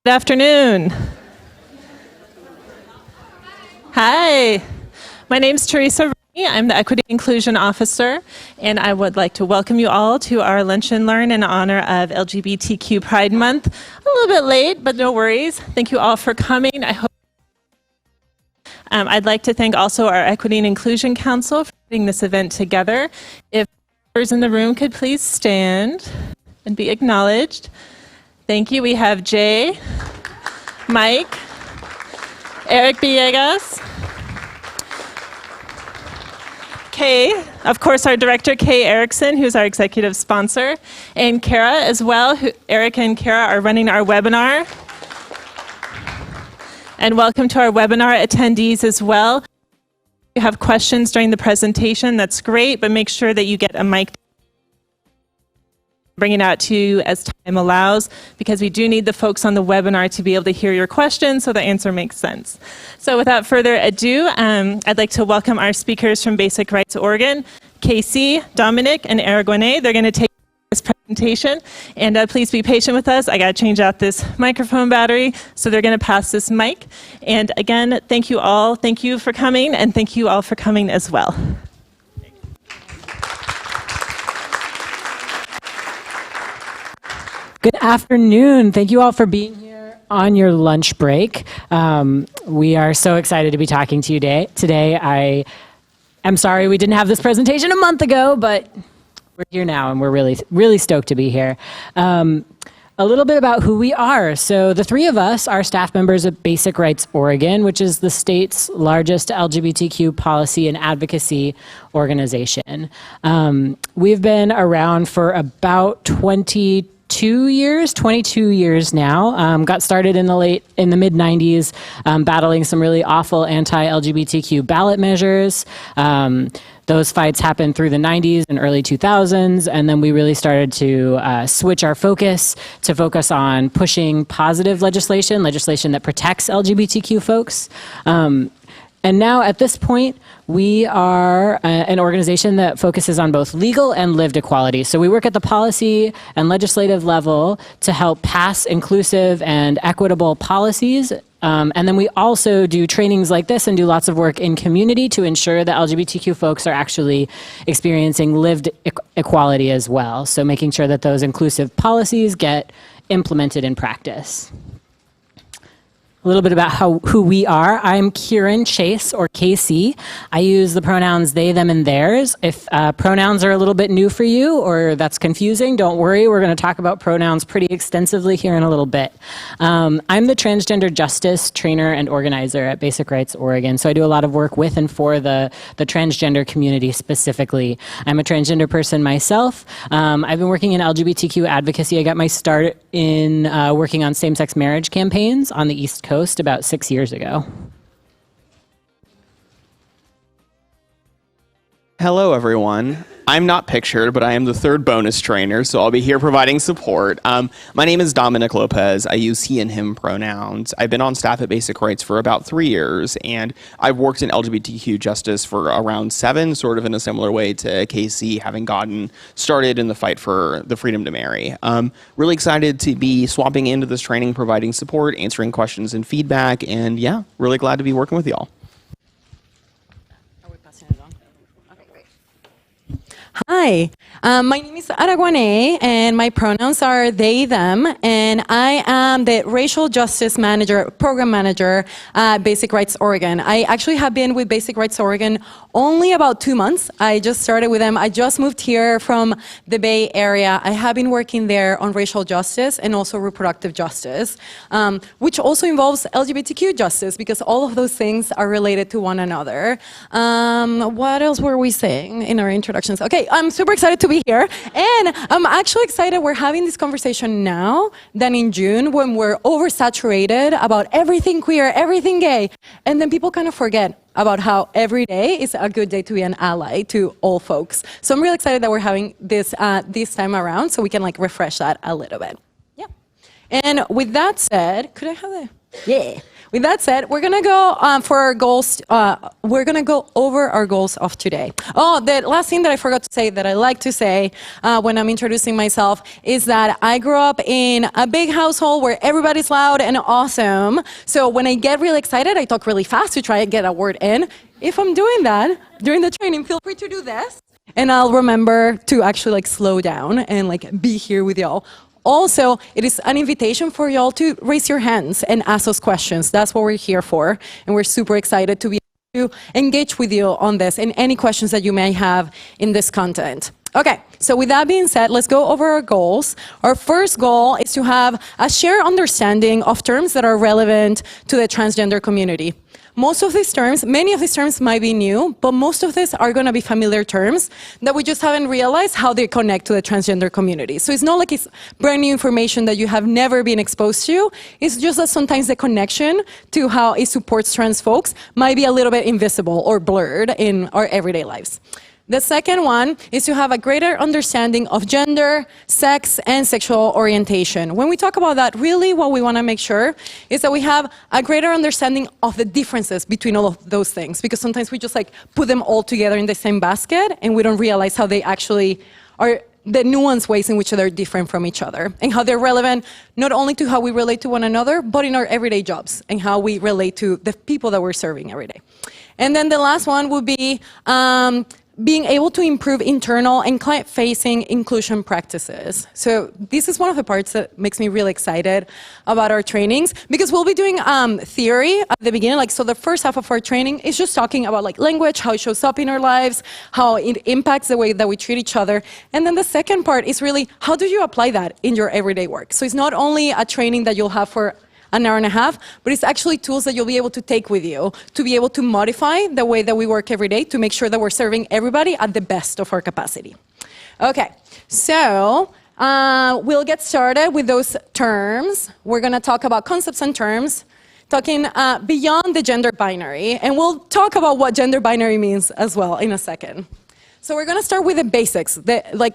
Good afternoon. Hi, my name is Teresa Rooney. I'm the Equity Inclusion Officer, and I would like to welcome you all to our Lunch and Learn in honor of LGBTQ Pride Month. A little bit late, but no worries. Thank you all for coming. I'd like to thank also our Equity and Inclusion Council for putting this event together. If members in the room could please stand and be acknowledged. Thank you. We have Jay, Mike, Eric Villegas, Kay, of course our director Kay Erickson, who's our executive sponsor, and Kara as well. Eric and Kara are running our webinar. And welcome to our webinar attendees as well. If you have questions during the presentation, that's great, but make sure that you get a mic. Bring it out to you as time allows, because we do need the folks on the webinar to be able to hear your questions so the answer makes sense. So without further ado, I'd like to welcome our speakers from Basic Rights Oregon, Casey, Dominic, and Araguane. They're going to take this presentation, and please be patient with us. I got to change out this microphone battery, so they're going to pass this mic. And again, thank you all. Thank you for coming, and thank you all for coming as well. Good afternoon. Thank you all for being here on your lunch break. We are so excited to be talking to you today. I am sorry we didn't have this presentation a month ago, but we're here now and we're really stoked to be here. A little bit about who we are. So the three of us are staff members of Basic Rights Oregon, which is the state's largest LGBTQ policy and advocacy organization. We've been around for about 22 years now. Got started in the mid 90s, battling some really awful anti-LGBTQ ballot measures. Those fights happened through the 90s and early 2000s, and then we really started to switch our focus to focus on pushing positive legislation that protects LGBTQ folks. And now at this point, we are an organization that focuses on both legal and lived equality. So we work at the policy and legislative level to help pass inclusive and equitable policies. And then we also do trainings like this and do lots of work in community to ensure that LGBTQ folks are actually experiencing lived equality as well. So making sure that those inclusive policies get implemented in practice. A little bit about who we are. I'm Kieran Chase, or KC. I use the pronouns they, them, and theirs. If pronouns are a little bit new for you or that's confusing, don't worry. We're going to talk about pronouns pretty extensively here in a little bit. I'm the transgender justice trainer and organizer at Basic Rights Oregon. So I do a lot of work with and for the transgender community specifically. I'm a transgender person myself. I've been working in LGBTQ advocacy. I got my start in working on same-sex marriage campaigns on the East Coast about 6 years ago. Hello, everyone. I'm not pictured, but I am the third bonus trainer, so I'll be here providing support. My name is Dominic Lopez. I use he and him pronouns. I've been on staff at Basic Rights for about 3 years, and I've worked in LGBTQ justice for around 7, sort of in a similar way to Casey, having gotten started in the fight for the freedom to marry. Really excited to be swapping into this training, providing support, answering questions and feedback, and yeah, really glad to be working with y'all. Hi, my name is Araguane, and my pronouns are they, them, and I am the Racial Justice Manager, Program Manager at Basic Rights Oregon. I actually have been with Basic Rights Oregon only about 2 months. I just started with them. I just moved here from the Bay Area. I have been working there on racial justice and also reproductive justice, which also involves LGBTQ justice, because all of those things are related to one another. What else were we saying in our introductions? Okay, I'm super excited to be here, and I'm actually excited we're having this conversation now than in June, when we're oversaturated about everything queer, everything gay, and then people kind of forget about how every day is a good day to be an ally to all folks. So I'm really excited that we're having this this time around, so we can like refresh that a little bit. Yeah. And with that said, could I have the Yeah. With that said, we're gonna go for our goals. We're gonna go over our goals of today. Oh, the last thing that I forgot to say that I like to say when I'm introducing myself is that I grew up in a big household where everybody's loud and awesome. So when I get really excited, I talk really fast to try and get a word in. If I'm doing that during the training, feel free to do this, and I'll remember to actually like slow down and like be here with y'all. Also, it is an invitation for y'all to raise your hands and ask us questions. That's what we're here for, and we're super excited to be able to engage with you on this and any questions that you may have in this content. Okay, so with that being said, let's go over our goals. Our first goal is to have a shared understanding of terms that are relevant to the transgender community. Most of these terms, many of these terms might be new, but most of these are going to be familiar terms that we just haven't realized how they connect to the transgender community. So it's not like it's brand new information that you have never been exposed to. It's just that sometimes the connection to how it supports trans folks might be a little bit invisible or blurred in our everyday lives. The second one is to have a greater understanding of gender, sex, and sexual orientation. When we talk about that, really what we want to make sure is that we have a greater understanding of the differences between all of those things, because sometimes we just like put them all together in the same basket and we don't realize how they actually are, the nuanced ways in which they're different from each other, and how they're relevant not only to how we relate to one another, but in our everyday jobs and how we relate to the people that we're serving every day. And then the last one would be being able to improve internal and client-facing inclusion practices. So this is one of the parts that makes me really excited about our trainings, because we'll be doing theory at the beginning. Like, so the first half of our training is just talking about like language, how it shows up in our lives, how it impacts the way that we treat each other. And then the second part is really, how do you apply that in your everyday work? So it's not only a training that you'll have for an hour and a half, but it's actually tools that you'll be able to take with you to be able to modify the way that we work every day to make sure that we're serving everybody at the best of our capacity. Okay, so we'll get started with those terms. We're gonna talk about concepts and terms, talking beyond the gender binary, and we'll talk about what gender binary means as well in a second. So we're gonna start with the basics. The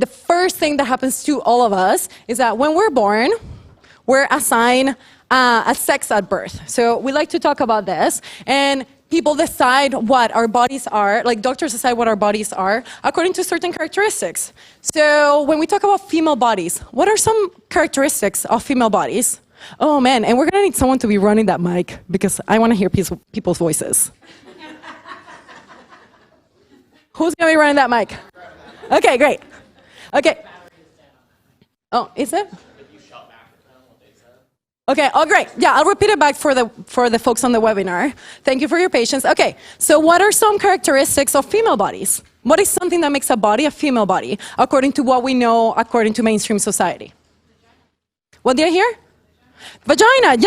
first thing that happens to all of us is that when we're born, we're assigned a sex at birth. So we like to talk about this, and people decide what our bodies are, like doctors decide what our bodies are according to certain characteristics. So when we talk about female bodies, what are some characteristics of female bodies? Oh man, and we're gonna need someone to be running that mic because I wanna hear people's voices. Who's gonna be running that mic? Okay, great. Okay. Oh, is it? Okay, oh great. Yeah, I'll repeat it back for the folks on the webinar. Thank you for your patience. Okay, so what are some characteristics of female bodies? What is something that makes a body a female body, according to what we know, according to mainstream society? What did I hear? Vagina,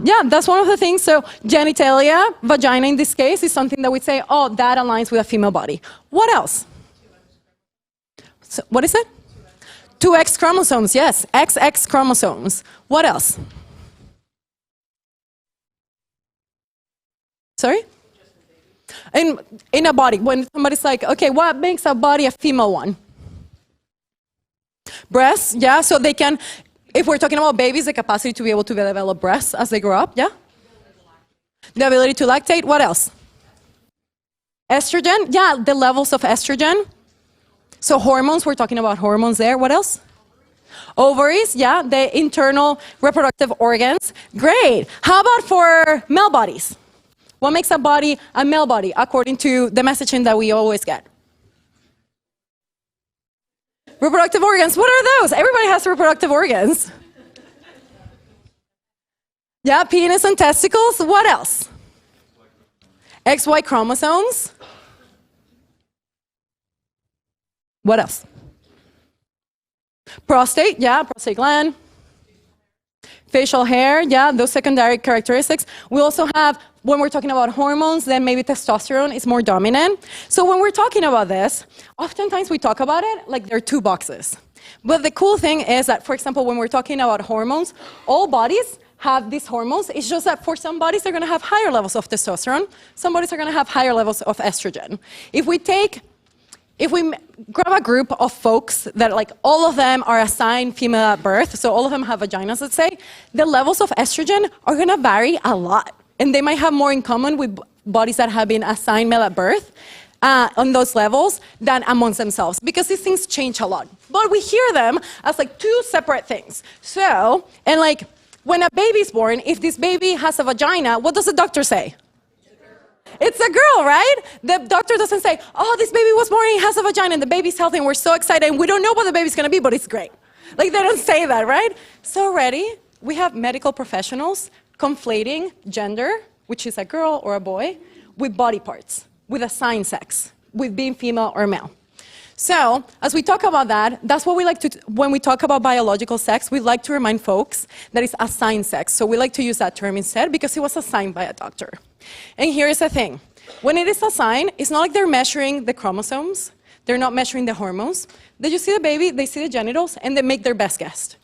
yeah, that's one of the things. So genitalia, vagina in this case, is something that we say, oh, that aligns with a female body. What else? So, what is it? 2X chromosomes, yes, XX chromosomes. What else? Sorry? In a body, when somebody's like, okay, what makes a body a female one? Breasts, yeah, so they can, if we're talking about babies, the capacity to be able to develop breasts as they grow up, yeah? The ability to lactate, what else? Estrogen, yeah, the levels of estrogen. So hormones, we're talking about hormones there, what else? Ovaries, yeah, the internal reproductive organs. Great, how about for male bodies? What makes a body a male body, according to the messaging that we always get? Reproductive organs, what are those? Everybody has reproductive organs. Yeah, penis and testicles, what else? XY chromosomes. What else? Prostate, yeah, prostate gland. Facial hair, yeah, those secondary characteristics. We also have, when we're talking about hormones, then maybe testosterone is more dominant. So when we're talking about this, oftentimes we talk about it like there are two boxes. But the cool thing is that, for example, when we're talking about hormones, all bodies have these hormones. It's just that for some bodies, they're going to have higher levels of testosterone. Some bodies are going to have higher levels of estrogen. If we take if we grab a group of folks that like all of them are assigned female at birth, so all of them have vaginas, let's say, the levels of estrogen are gonna vary a lot. And they might have more in common with bodies that have been assigned male at birth on those levels than amongst themselves, because these things change a lot. But we hear them as like two separate things. So, and like when a baby's born, if this baby has a vagina, what does the doctor say? It's a girl, right? The doctor doesn't say, oh, this baby was born, he has a vagina, and the baby's healthy, and we're so excited, and we don't know what the baby's gonna be, but it's great. Like, they don't say that, right? So already, we have medical professionals conflating gender, which is a girl or a boy, with body parts, with assigned sex, with being female or male. So, as we talk about that, that's what we like to, when we talk about biological sex, we like to remind folks that it's assigned sex. So we like to use that term instead because it was assigned by a doctor. And here's the thing. When it is assigned, it's not like they're measuring the chromosomes. They're not measuring the hormones. They just see the baby, they see the genitals, and they make their best guess.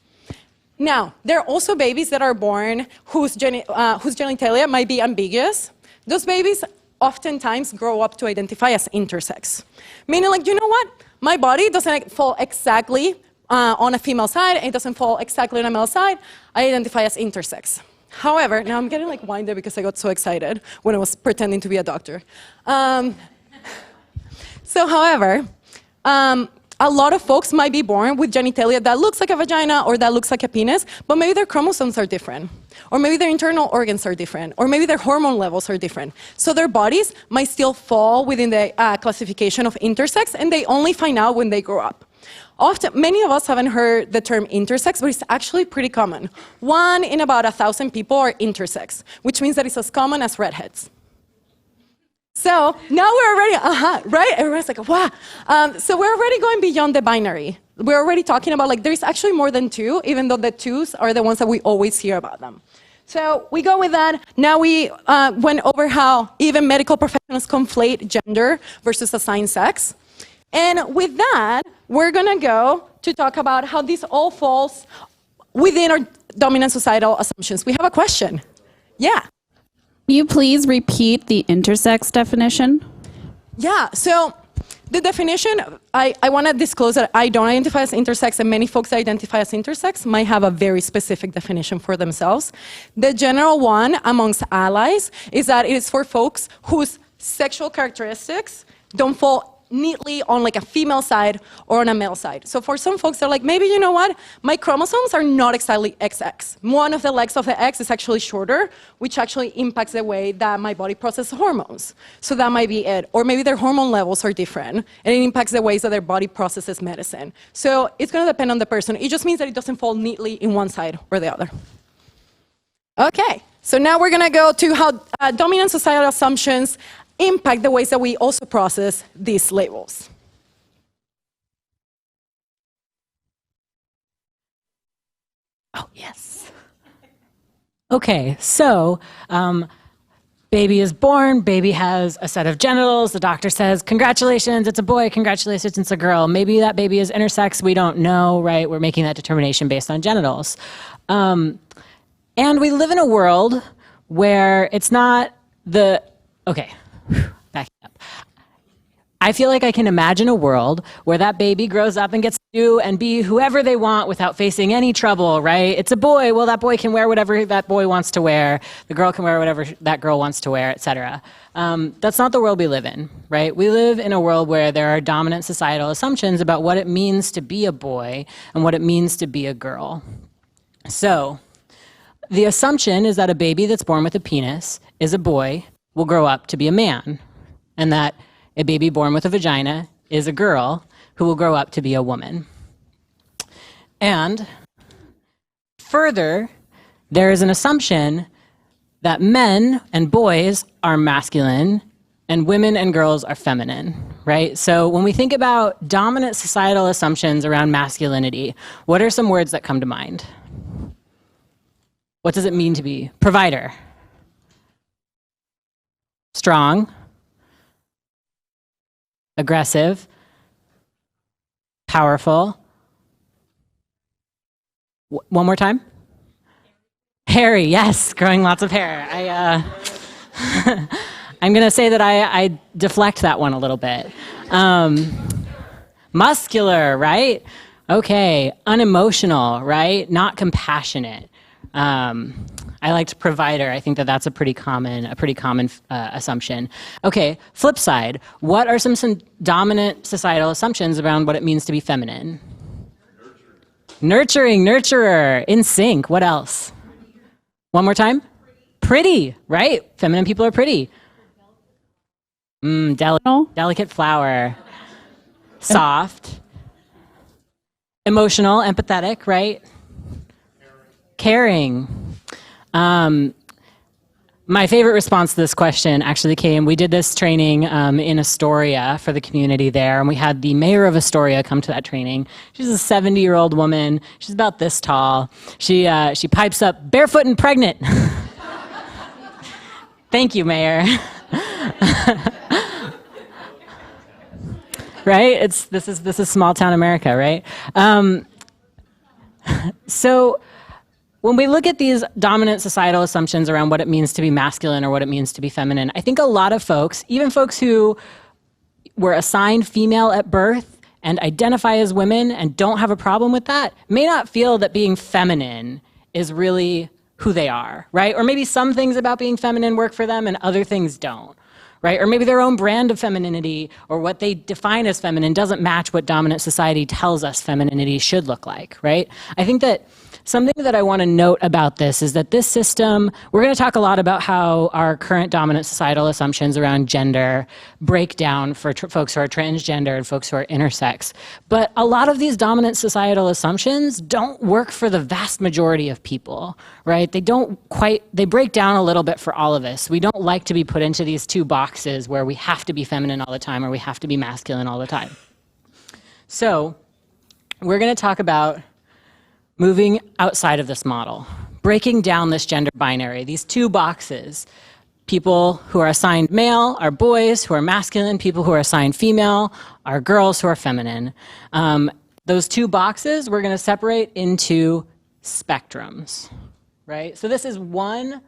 Now, there are also babies that are born whose genitalia might be ambiguous. Those babies oftentimes grow up to identify as intersex. Meaning, like, you know what? My body doesn't fall exactly on a female side, and it doesn't fall exactly on a male side. I identify as intersex. However, now I'm getting like winded because I got so excited when I was pretending to be a doctor. However, a lot of folks might be born with genitalia that looks like a vagina or that looks like a penis, but maybe their chromosomes are different. Or maybe their internal organs are different. Or maybe their hormone levels are different. So their bodies might still fall within the classification of intersex, and they only find out when they grow up. Often, many of us haven't heard the term intersex, but it's actually pretty common. 1 in about 1,000 people are intersex, which means that it's as common as redheads. So now we're already, right? Everyone's like, wow. So we're already going beyond the binary. We're already talking about, like, there's actually more than 2, even though the 2s are the ones that we always hear about them. So we go with that. Now we went over how even medical professionals conflate gender versus assigned sex. And with that, we're gonna go to talk about how this all falls within our dominant societal assumptions. We have a question. Yeah. Can you please repeat the intersex definition? Yeah, so the definition, I want to disclose that I don't identify as intersex, and many folks that identify as intersex might have a very specific definition for themselves. The general one amongst allies is that it is for folks whose sexual characteristics don't fall neatly on like a female side or on a male side. So for some folks, they're like, maybe, you know what, my chromosomes are not exactly XX. One of the legs of the X is actually shorter, which actually impacts the way that my body processes hormones. So that might be it. Or maybe their hormone levels are different, and it impacts the ways that their body processes medicine. So it's gonna depend on the person. It just means that it doesn't fall neatly in one side or the other. Okay, so now we're gonna go to how dominant societal assumptions impact the ways that we also process these labels. Oh, yes. Okay, so baby is born, baby has a set of genitals. The doctor says, congratulations, it's a boy, congratulations, it's a girl. Maybe that baby is intersex, we don't know, right? We're making that determination based on genitals. And we live in a world where it's not okay. Backing up. I feel like I can imagine a world where that baby grows up and gets to do and be whoever they want without facing any trouble, right? It's a boy, well, that boy can wear whatever that boy wants to wear. The girl can wear whatever that girl wants to wear, etc. That's not the world we live in, right? We live in a world where there are dominant societal assumptions about what it means to be a boy and what it means to be a girl. So, the assumption is that a baby that's born with a penis is a boy, will grow up to be a man, and that a baby born with a vagina is a girl who will grow up to be a woman. And further, there is an assumption that men and boys are masculine and women and girls are feminine, right? So when we think about dominant societal assumptions around masculinity, what are some words that come to mind? What does it mean to be provider? Strong, aggressive, powerful. One more time. Hairy, yes, growing lots of hair. I'm going to say that I deflect that one a little bit. Muscular, right? Okay. Unemotional, right? Not compassionate. I liked provider. I think that that's a pretty common assumption. Okay, flip side. What are some dominant societal assumptions around what it means to be feminine? Nurturing, nurturer, in sync. What else? One more time. Pretty, right? Feminine people are pretty. Delicate flower. Soft. Emotional, empathetic, right? Caring. My favorite response to this question actually came, we did this training in Astoria for the community there, and we had the mayor of Astoria come to that training. She's a 70-year-old woman. She's about this tall. She pipes up, barefoot and pregnant. Thank you, Mayor. Right? This is small town America, right? So when we look at these dominant societal assumptions around what it means to be masculine or what it means to be feminine, I think a lot of folks, even folks who were assigned female at birth and identify as women and don't have a problem with that, may not feel that being feminine is really who they are, right? Or maybe some things about being feminine work for them and other things don't, right? Or maybe their own brand of femininity or what they define as feminine doesn't match what dominant society tells us femininity should look like, right? I think that something that I want to note about this is that this system, we're going to talk a lot about how our current dominant societal assumptions around gender break down for folks who are transgender and folks who are intersex. But a lot of these dominant societal assumptions don't work for the vast majority of people, right? They break down a little bit for all of us. We don't like to be put into these two boxes where we have to be feminine all the time or we have to be masculine all the time. So we're going to talk about moving outside of this model, breaking down this gender binary, these two boxes. People who are assigned male are boys who are masculine, people who are assigned female are girls who are feminine. Those two boxes we're going to separate into spectrums, right? So this is one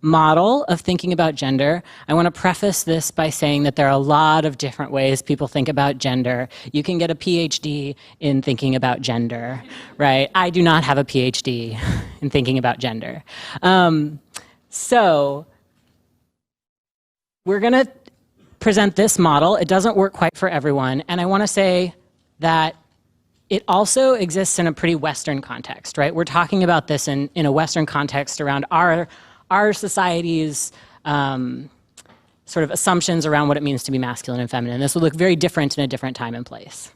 model of thinking about gender. I want to preface this by saying that there are a lot of different ways people think about gender. You can get a PhD in thinking about gender, right? I do not have a PhD in thinking about gender. So we're going to present this model. It doesn't work quite for everyone. And I want to say that it also exists in a pretty Western context, right? We're talking about this in a Western context around our society's sort of assumptions around what it means to be masculine and feminine. This will look very different in a different time and place.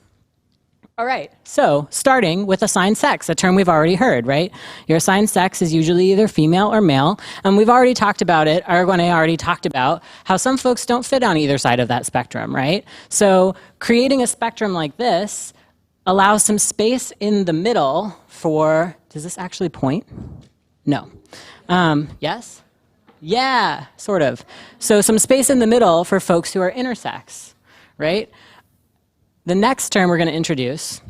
All right, so starting with assigned sex, a term we've already heard, right? Your assigned sex is usually either female or male, and we've already talked about it. Aragone already talked about how some folks don't fit on either side of that spectrum, right? So creating a spectrum like this allows some space in the middle for, does this actually point? No. Yes? Yeah, sort of. So some space in the middle for folks who are intersex, right? The next term we're going to introduce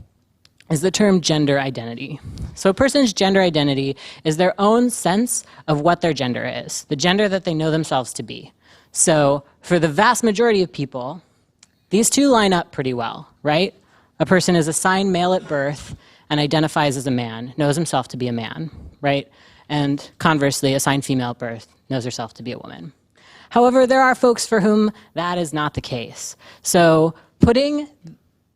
is the term gender identity. So a person's gender identity is their own sense of what their gender is, the gender that they know themselves to be. So for the vast majority of people, these two line up pretty well, right? A person is assigned male at birth and identifies as a man, knows himself to be a man, right? And conversely, assigned female at birth, knows herself to be a woman. However, there are folks for whom that is not the case. So putting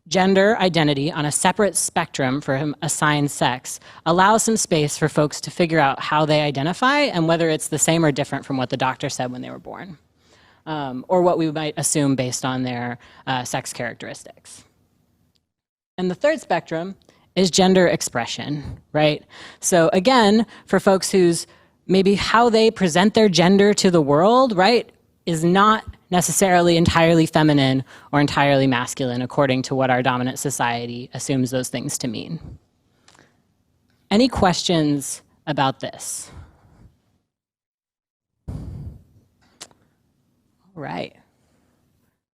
gender identity on a separate spectrum for assigned sex allows some space for folks to figure out how they identify and whether it's the same or different from what the doctor said when they were born, or what we might assume based on their sex characteristics. And the third spectrum is gender expression, right? So again, for folks whose maybe how they present their gender to the world, right, is not necessarily entirely feminine or entirely masculine according to what our dominant society assumes those things to mean. Any questions about this? All right.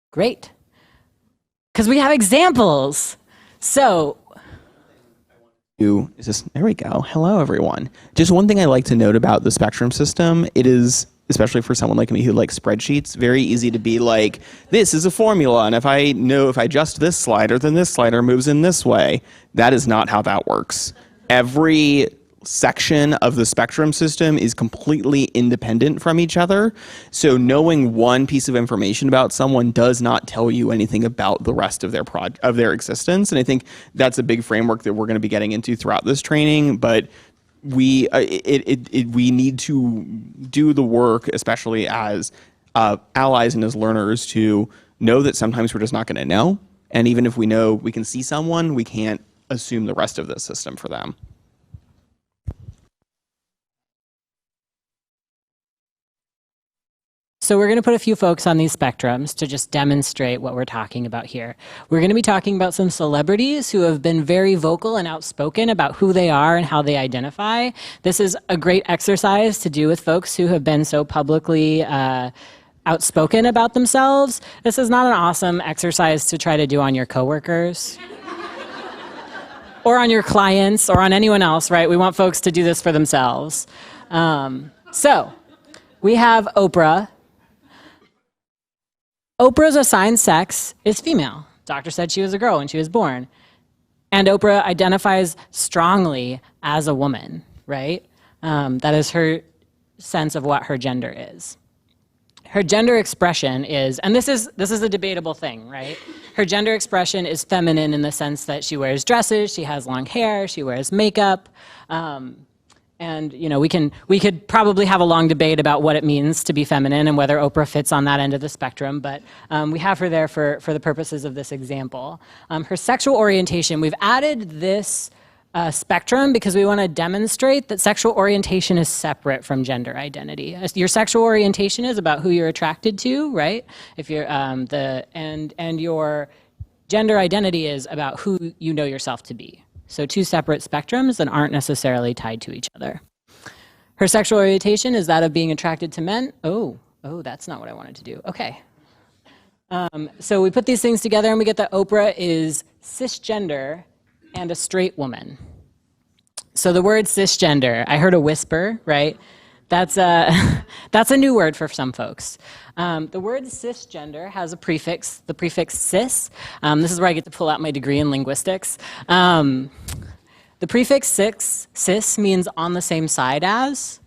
Great. Because we have examples. So There we go. Hello, everyone. Just one thing I like to note about the spectrum system, it is especially for someone like me who likes spreadsheets, very easy to be like, this is a formula, and if I adjust this slider, then this slider moves in this way. That is not how that works. Every section of the spectrum system is completely independent from each other. So knowing one piece of information about someone does not tell you anything about the rest of their existence. And I think that's a big framework that we're going to be getting into throughout this training. But we need to do the work, especially as allies and as learners, to know that sometimes we're just not going to know. And even if we know we can see someone, we can't assume the rest of the system for them. So we're going to put a few folks on these spectrums to just demonstrate what we're talking about here. We're going to be talking about some celebrities who have been very vocal and outspoken about who they are and how they identify. This is a great exercise to do with folks who have been so publicly outspoken about themselves. This is not an awesome exercise to try to do on your coworkers or on your clients or on anyone else, right? We want folks to do this for themselves. So we have Oprah. Oprah's assigned sex is female. Doctor said she was a girl when she was born. And Oprah identifies strongly as a woman, right? That is her sense of what her gender is. Her gender expression is, and this is a debatable thing, right? Her gender expression is feminine in the sense that she wears dresses, she has long hair, she wears makeup. And we could probably have a long debate about what it means to be feminine and whether Oprah fits on that end of the spectrum, but we have her there for the purposes of this example. Her sexual orientation, we've added this spectrum because we want to demonstrate that sexual orientation is separate from gender identity. Your sexual orientation is about who you're attracted to, right? If you're and your gender identity is about who you know yourself to be. So two separate spectrums that aren't necessarily tied to each other. Her sexual orientation is that of being attracted to men. Oh, that's not what I wanted to do. Okay. So we put these things together and we get that Oprah is cisgender and a straight woman. So the word cisgender, I heard a whisper, right? That's a new word for some folks. The word cisgender has a prefix, the prefix cis. This is where I get to pull out my degree in linguistics. The prefix cis means on the same side as.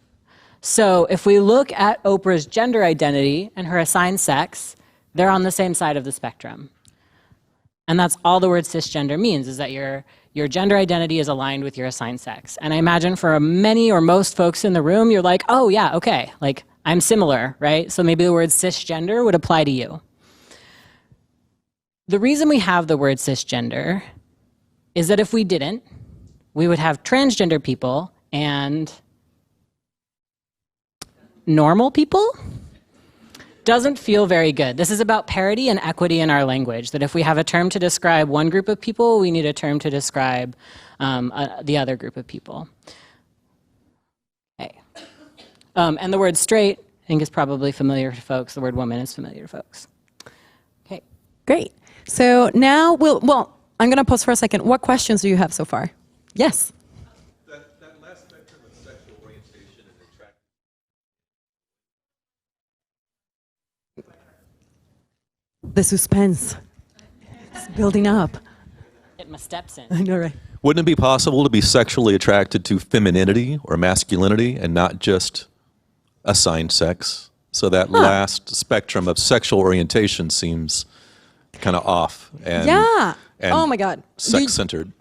So if we look at Oprah's gender identity and her assigned sex, they're on the same side of the spectrum. And that's all the word cisgender means, is that your gender identity is aligned with your assigned sex. And I imagine for many or most folks in the room, you're like, oh yeah, okay, like I'm similar, right? So maybe the word cisgender would apply to you. The reason we have the word cisgender is that if we didn't, we would have transgender people and normal people. Doesn't feel very good. This is about parity and equity in our language, that if we have a term to describe one group of people, we need a term to describe the other group of people. Okay. And the word straight, I think, is probably familiar to folks. The word woman is familiar to folks. Okay. Great. So now I'm going to pause for a second. What questions do you have so far? Yes. That last spectrum of sexual orientation and attraction. The suspense. It's building up. Get my steps in. I know, right? Wouldn't it be possible to be sexually attracted to femininity or masculinity and not just assigned sex? So that last spectrum of sexual orientation seems kind of off and, and oh my God. sex-centered.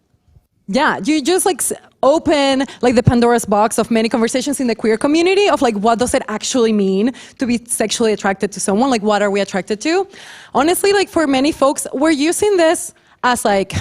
Yeah, you just like open like the Pandora's box of many conversations in the queer community of like, what does it actually mean to be sexually attracted to someone? Like, what are we attracted to? Honestly, like for many folks, we're using this as like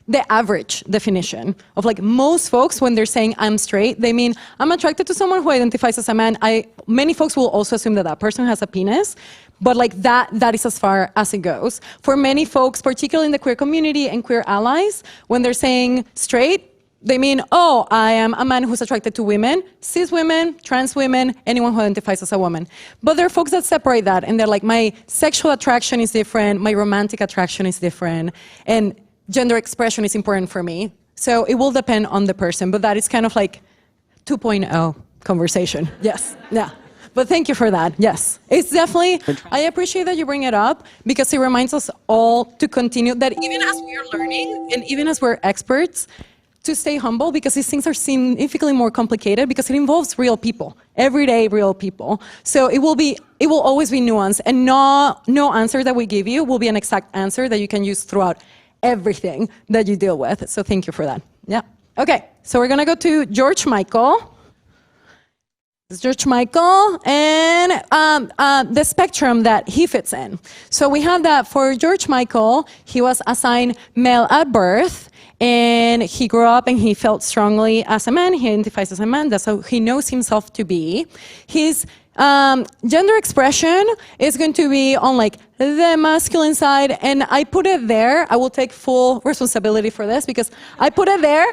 the average definition of like most folks when they're saying I'm straight, they mean I'm attracted to someone who identifies as a man. Many folks will also assume that that person has a penis, but like that is as far as it goes. For many folks, particularly in the queer community and queer allies, when they're saying straight, they mean, oh, I am a man who's attracted to women, cis women, trans women, anyone who identifies as a woman. But there are folks that separate that, and they're like, my sexual attraction is different, my romantic attraction is different, and gender expression is important for me. So it will depend on the person, but that is kind of like 2.0 conversation. Yes, yeah. But thank you for that. Yes, it's definitely, I appreciate that you bring it up because it reminds us all to continue that even as we are learning and even as we're experts, to stay humble because these things are significantly more complicated because it involves real people, everyday real people. So it will always be nuanced, and no answer that we give you will be an exact answer that you can use throughout everything that you deal with. So thank you for that. Yeah. Okay, so we're gonna go to George Michael. This is George Michael and the spectrum that he fits in. So we have that for George Michael, he was assigned male at birth, and he grew up and he felt strongly as a man. He identifies as a man. That's how he knows himself to be. His gender expression is going to be on like the masculine side, and I put it there. I will take full responsibility for this because I put it there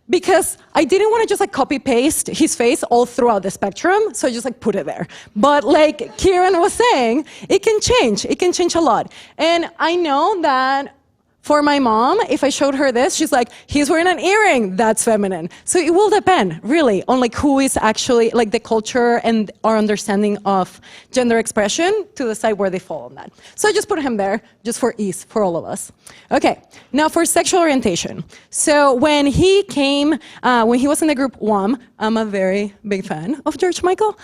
because I didn't want to just like copy paste his face all throughout the spectrum, so I just like put it there. But like Kieran was saying, it can change. It can change a lot. And I know that for my mom, if I showed her this, she's like, he's wearing an earring, that's feminine. So it will depend, really, on like who is actually, like the culture and our understanding of gender expression to decide where they fall on that. So I just put him there, just for ease, for all of us. Okay, now for sexual orientation. So when he came, when he was in the group WOM, I'm a very big fan of George Michael.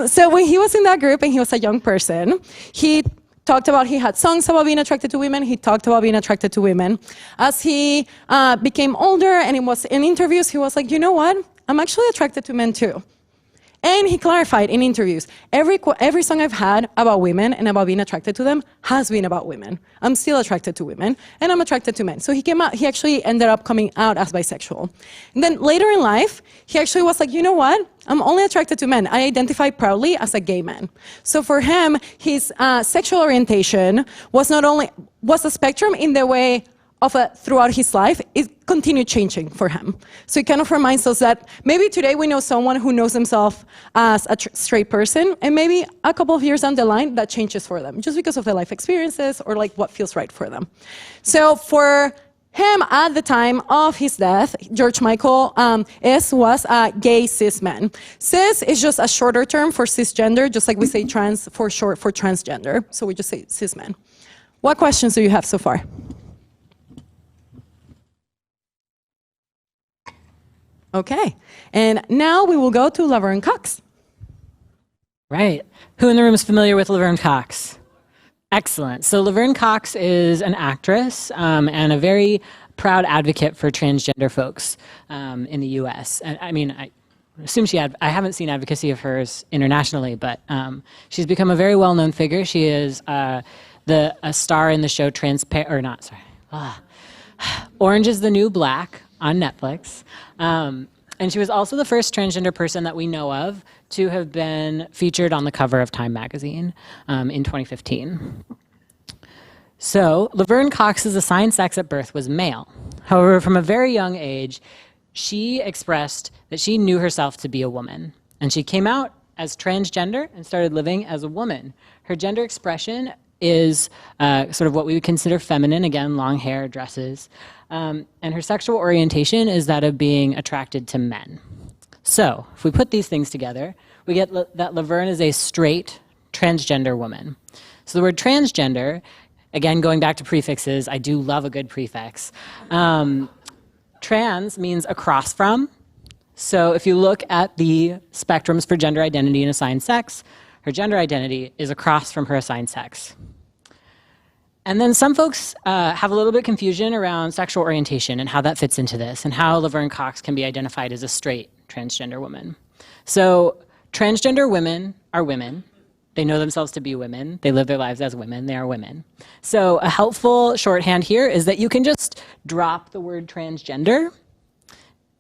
So when he was in that group and he was a young person, he talked about, he had songs about being attracted to women. He talked about being attracted to women. As he became older and he was in interviews, he was like, you know what? I'm actually attracted to men too. And he clarified in interviews, every song I've had about women and about being attracted to them has been about women. I'm still attracted to women, and I'm attracted to men. So he actually ended up coming out as bisexual. And then later in life, he actually was like, you know what? I'm only attracted to men. I identify proudly as a gay man. So for him, his sexual orientation was a spectrum in the way of throughout his life, it continued changing for him. So it kind of reminds us that maybe today we know someone who knows himself as a straight person, and maybe a couple of years down the line, that changes for them, just because of their life experiences or like what feels right for them. So for him, at the time of his death, George Michael was a gay cis man. Cis is just a shorter term for cisgender, just like we say trans for short for transgender. So we just say cis man. What questions do you have so far? Okay, and now we will go to Laverne Cox. Right. Who in the room is familiar with Laverne Cox? Excellent. So Laverne Cox is an actress and a very proud advocate for transgender folks in the U.S. And I mean, I assume I haven't seen advocacy of hers internationally, but she's become a very well-known figure. She is a star in the show Orange is the New Black on Netflix. And she was also the first transgender person that we know of to have been featured on the cover of Time magazine in 2015. So Laverne Cox's assigned sex at birth was male. However, from a very young age, she expressed that she knew herself to be a woman. And she came out as transgender and started living as a woman. Her gender expression is sort of what we would consider feminine, again, long hair, dresses. And her sexual orientation is that of being attracted to men. So if we put these things together, we get that Laverne is a straight transgender woman. So the word transgender, again, going back to prefixes, I do love a good prefix. Trans means across from. So if you look at the spectrums for gender identity and assigned sex, her gender identity is across from her assigned sex. And then some folks have a little bit of confusion around sexual orientation and how that fits into this, and how Laverne Cox can be identified as a straight transgender woman. So transgender women are women. They know themselves to be women. They live their lives as women. They are women. So a helpful shorthand here is that you can just drop the word transgender,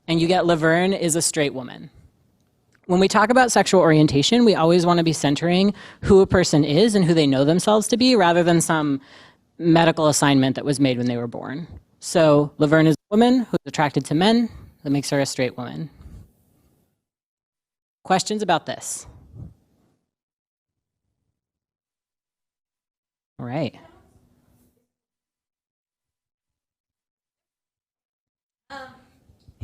and you get Laverne is a straight woman. When we talk about sexual orientation, we always want to be centering who a person is and who they know themselves to be, rather than some medical assignment that was made when they were born. So Laverne is a woman who's attracted to men. That makes her a straight woman. Questions about this? All right.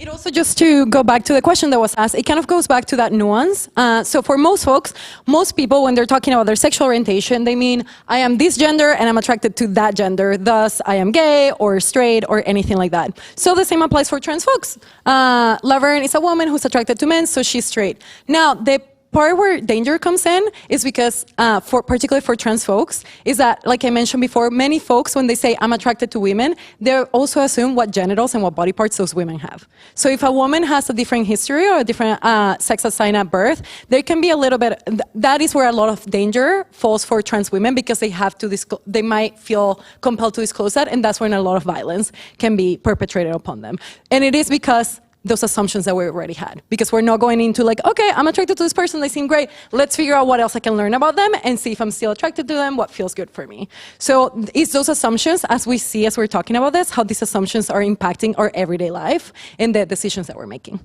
It also, just to go back to the question that was asked, it kind of goes back to that nuance. So for most folks, most people, when they're talking about their sexual orientation, they mean, I am this gender and I'm attracted to that gender, thus I am gay or straight or anything like that. So the same applies for trans folks. Laverne is a woman who's attracted to men, so she's straight. Now, the part where danger comes in is because, particularly for trans folks, is that, like I mentioned before, many folks, when they say, I'm attracted to women, they also assume what genitals and what body parts those women have. So if a woman has a different history or a different sex assigned at birth, there can be a little bit, that is where a lot of danger falls for trans women, because they have to, they might feel compelled to disclose that, and that's when a lot of violence can be perpetrated upon them. And it is because those assumptions that we already had, because we're not going into like, okay, I'm attracted to this person, they seem great, let's figure out what else I can learn about them and see if I'm still attracted to them, what feels good for me. So it's those assumptions, as we see as we're talking about this, how these assumptions are impacting our everyday life and the decisions that we're making.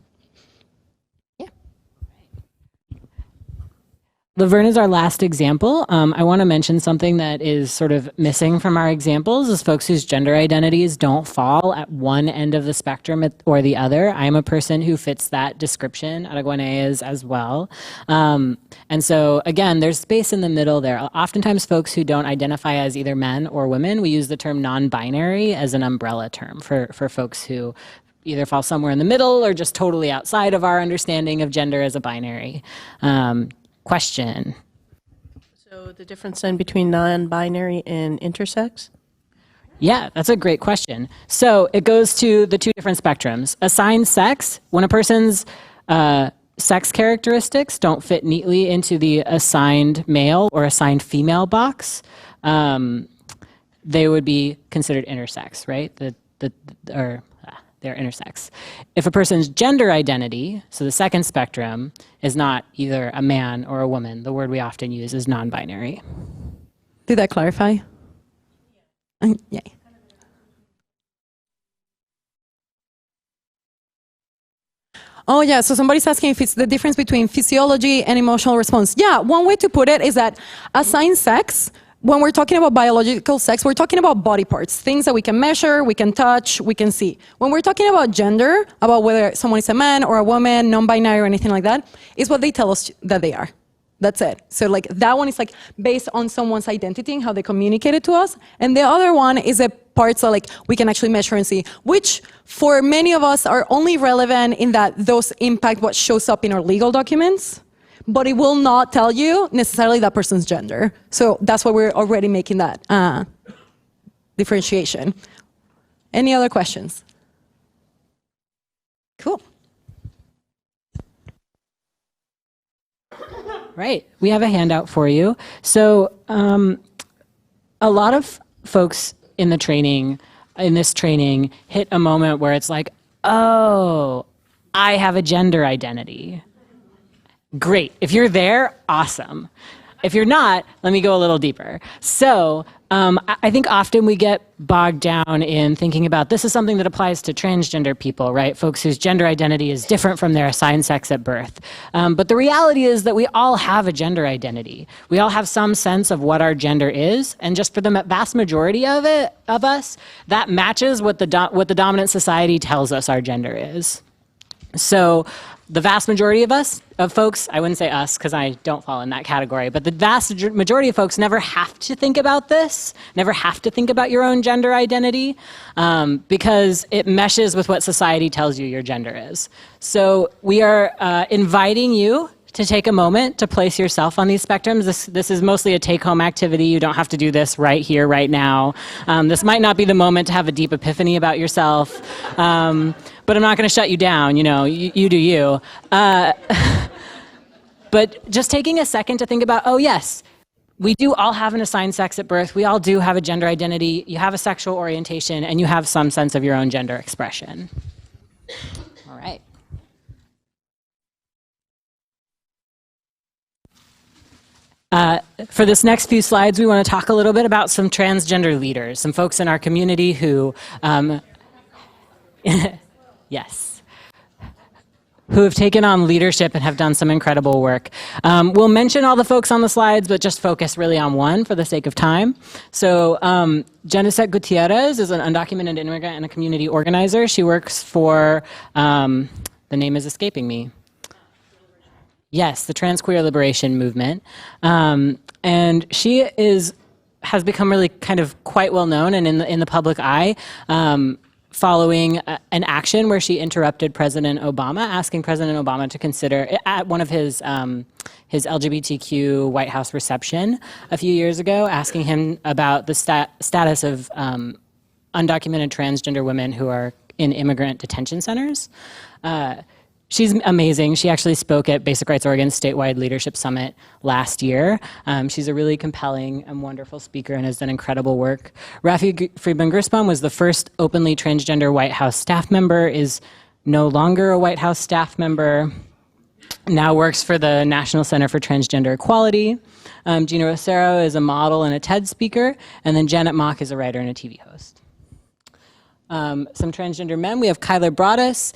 Laverne is our last example. I want to mention something that is sort of missing from our examples is folks whose gender identities don't fall at one end of the spectrum or the other. I'm a person who fits that description. Araguane is as well. And so again, there's space in the middle there. Oftentimes folks who don't identify as either men or women, we use the term non-binary as an umbrella term for folks who either fall somewhere in the middle or just totally outside of our understanding of gender as a binary. Question. So the difference then between non-binary and intersex? Yeah, that's a great question. So it goes to the two different spectrums. Assigned sex, when a person's sex characteristics don't fit neatly into the assigned male or assigned female box, they would be considered intersex, right? They're intersex. If a person's gender identity, so the second spectrum, is not either a man or a woman, the word we often use is non-binary. Did that clarify? Yay. Oh yeah, so somebody's asking if it's the difference between physiology and emotional response. Yeah, one way to put it is that assigned sex, when we're talking about biological sex, we're talking about body parts, things that we can measure, we can touch, we can see. When we're talking about gender, about whether someone is a man or a woman, non-binary or anything like that, is what they tell us that they are. That's it. So like that one is like based on someone's identity and how they communicate it to us. And the other one is the parts that like we can actually measure and see, which for many of us are only relevant in that those impact what shows up in our legal documents, but it will not tell you necessarily that person's gender. So that's why we're already making that differentiation. Any other questions? Cool. Right, we have a handout for you. So a lot of folks in this training, hit a moment where it's like, oh, I have a gender identity. Great. If you're there, awesome. If you're not, let me go a little deeper. So I think often we get bogged down in thinking about this is something that applies to transgender people, right? Folks whose gender identity is different from their assigned sex at birth. But the reality is that we all have a gender identity. We all have some sense of what our gender is, and just for the vast majority of us, that matches what the dominant society tells us our gender is. So the vast majority of folks, I wouldn't say us because I don't fall in that category, but the vast majority of folks never have to think about this, never have to think about your own gender identity because it meshes with what society tells you your gender is. So we are inviting you to take a moment to place yourself on these spectrums. This is mostly a take-home activity. You don't have to do this right here, right now. This might not be the moment to have a deep epiphany about yourself, but I'm not going to shut you down. You know, you do you. But just taking a second to think about, oh yes, we do all have an assigned sex at birth. We all do have a gender identity. You have a sexual orientation, and you have some sense of your own gender expression. All right. For this next few slides, we want to talk a little bit about some transgender leaders, some folks in our community who, yes, who have taken on leadership and have done some incredible work. We'll mention all the folks on the slides, but just focus really on one for the sake of time. So Geneset Gutierrez is an undocumented immigrant and a community organizer. She works for, the name is escaping me. Yes, the Trans Queer Liberation Movement. And she has become really kind of quite well known and in the public eye, following an action where she interrupted President Obama, asking President Obama to consider, at one of his LGBTQ White House reception a few years ago, asking him about the status of undocumented transgender women who are in immigrant detention centers. She's amazing. She actually spoke at Basic Rights Oregon's statewide leadership summit last year. She's a really compelling and wonderful speaker and has done incredible work. Rafi Friedman Grisbaum was the first openly transgender White House staff member, is no longer a White House staff member, now works for the National Center for Transgender Equality. Gina Rosero is a model and a TED speaker, and then Janet Mock is a writer and a TV host. Some transgender men. We have Kyler Broaddus,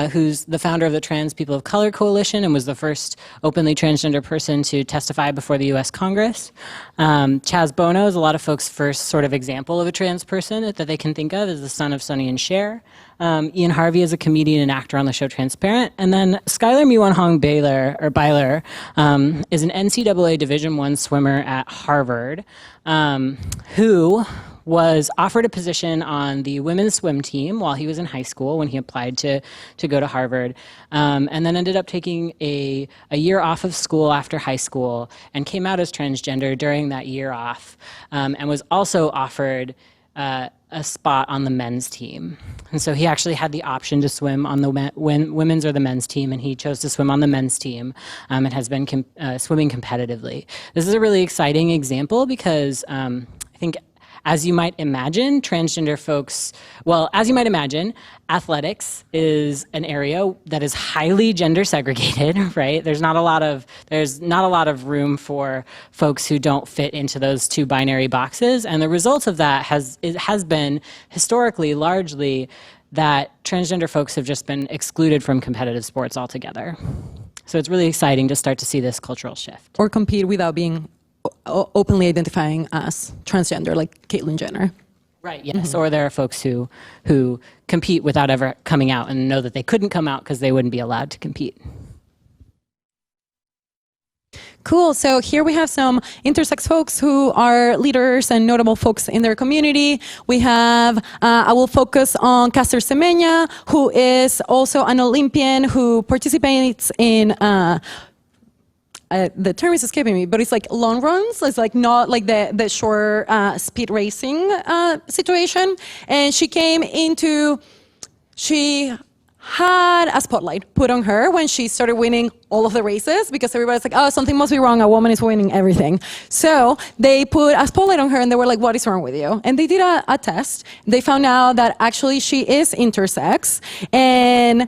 who's the founder of the Trans People of Color Coalition and was the first openly transgender person to testify before the U.S. Congress. Chaz Bono is a lot of folks' first sort of example of a trans person that they can think of as the son of Sonny and Cher. Ian Harvey is a comedian and actor on the show Transparent. And then Skylar Miwanhong Byler is an NCAA Division I swimmer at Harvard, who was offered a position on the women's swim team while he was in high school when he applied to go to Harvard, and then ended up taking a year off of school after high school and came out as transgender during that year off, and was also offered a spot on the men's team. And so he actually had the option to swim on the women's or the men's team, and he chose to swim on the men's team, and has been swimming competitively. This is a really exciting example because I think, as you might imagine, transgender folks, well, as you might imagine, athletics is an area that is highly gender segregated, right? There's not a lot of room for folks who don't fit into those two binary boxes. And the result of that has been historically largely that transgender folks have just been excluded from competitive sports altogether. So it's really exciting to start to see this cultural shift. Or compete without being openly identifying as transgender, like Caitlyn Jenner. Right, yes. Or there are folks who compete without ever coming out and know that they couldn't come out because they wouldn't be allowed to compete. Cool. So here we have some intersex folks who are leaders and notable folks in their community. We have, I will focus on Caster Semenya, who is also an Olympian who participates in the term is escaping me, but it's like long runs. It's like not like the short speed racing situation. And she had a spotlight put on her when she started winning all of the races, because everybody's like, oh, something must be wrong. A woman is winning everything. So they put a spotlight on her and they were like, what is wrong with you? And they did a test. They found out that actually she is intersex. And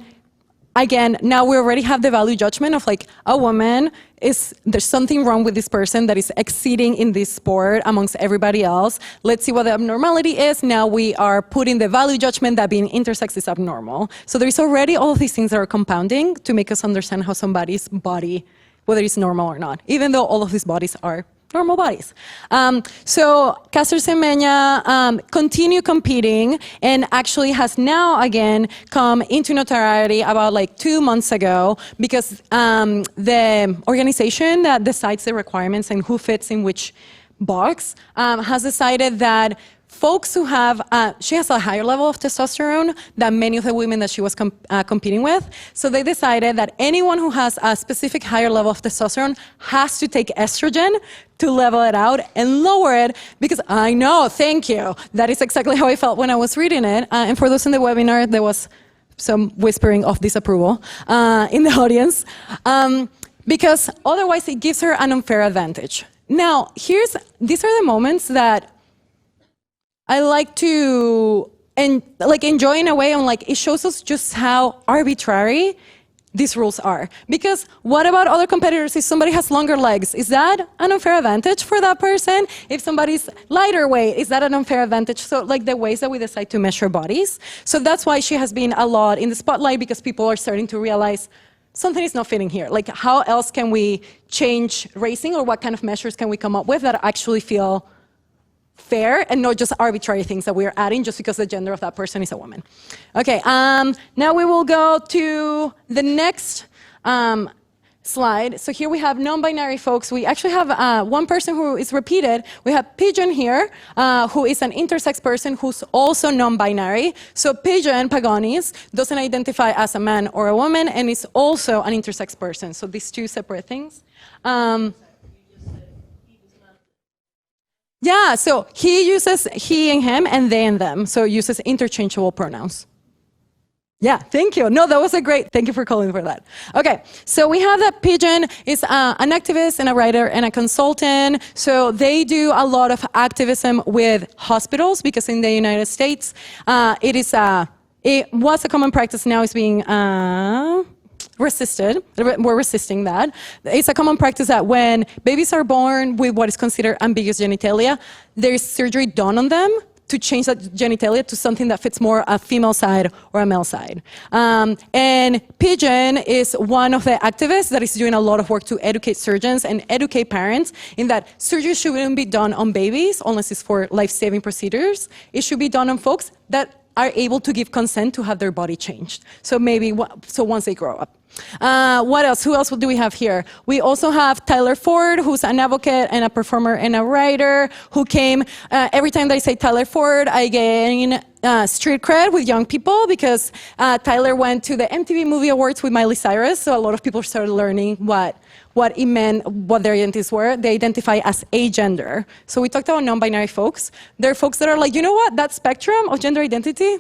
again, now we already have the value judgment of like a woman there's something wrong with this person that is exceeding in this sport amongst everybody else. Let's see what the abnormality is. Now we are putting the value judgment that being intersex is abnormal. So there is already all of these things that are compounding to make us understand how somebody's body, whether it's normal or not, even though all of these bodies are normal bodies. So Caster Semenya continue competing and actually has now again come into notoriety about like 2 months ago, because the organization that decides the requirements and who fits in which box has decided that folks who have, she has a higher level of testosterone than many of the women that she was competing with. So they decided that anyone who has a specific higher level of testosterone has to take estrogen to level it out and lower it, because I know, thank you. That is exactly how I felt when I was reading it. And for those in the webinar, there was some whispering of disapproval in the audience, because otherwise it gives her an unfair advantage. Now, these are the moments that I like to enjoy in a way on like, it shows us just how arbitrary these rules are. Because what about other competitors if somebody has longer legs? Is that an unfair advantage for that person? If somebody's lighter weight, is that an unfair advantage? So like the ways that we decide to measure bodies. So that's why she has been a lot in the spotlight, because people are starting to realize something is not fitting here. Like, how else can we change racing, or what kind of measures can we come up with that actually feel fair and not just arbitrary things that we're adding just because the gender of that person is a woman. Okay, now we will go to the next slide. So here we have non-binary folks. We actually have one person who is repeated. We have Pigeon here, who is an intersex person who's also non-binary. So Pigeon Pagonis doesn't identify as a man or a woman and is also an intersex person. So these two separate things. Yeah, so he uses he and him and they and them. So uses interchangeable pronouns. Yeah, thank you. No, that was a great, thank you for calling for that. Okay, so we have that Pigeon is an activist and a writer and a consultant. So they do a lot of activism with hospitals because in the United States, it was a common practice, now it's being resisted. We're resisting that. It's a common practice that when babies are born with what is considered ambiguous genitalia, there is surgery done on them to change that genitalia to something that fits more a female side or a male side. And Pigeon is one of the activists that is doing a lot of work to educate surgeons and educate parents in that surgery shouldn't be done on babies unless it's for life-saving procedures. It should be done on folks that are able to give consent to have their body changed. So maybe, so once they grow up. What else? Who else do we have here? We also have Tyler Ford, who's an advocate and a performer and a writer who came, every time that I say Tyler Ford, I gain street cred with young people because Tyler went to the MTV Movie Awards with Miley Cyrus, so a lot of people started learning what it meant, what their identities were. They identify as agender. So we talked about non-binary folks. There are folks that are like, you know what, that spectrum of gender identity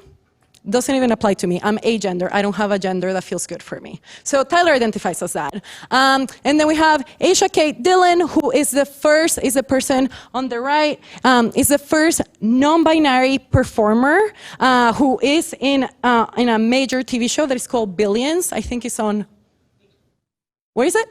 doesn't even apply to me. I'm agender. I don't have a gender that feels good for me. So Tyler identifies as that. And then we have Aisha Kate Dillon, who is the person on the right, is the first non-binary performer who is in a major TV show that is called Billions. I think it's on, where is it?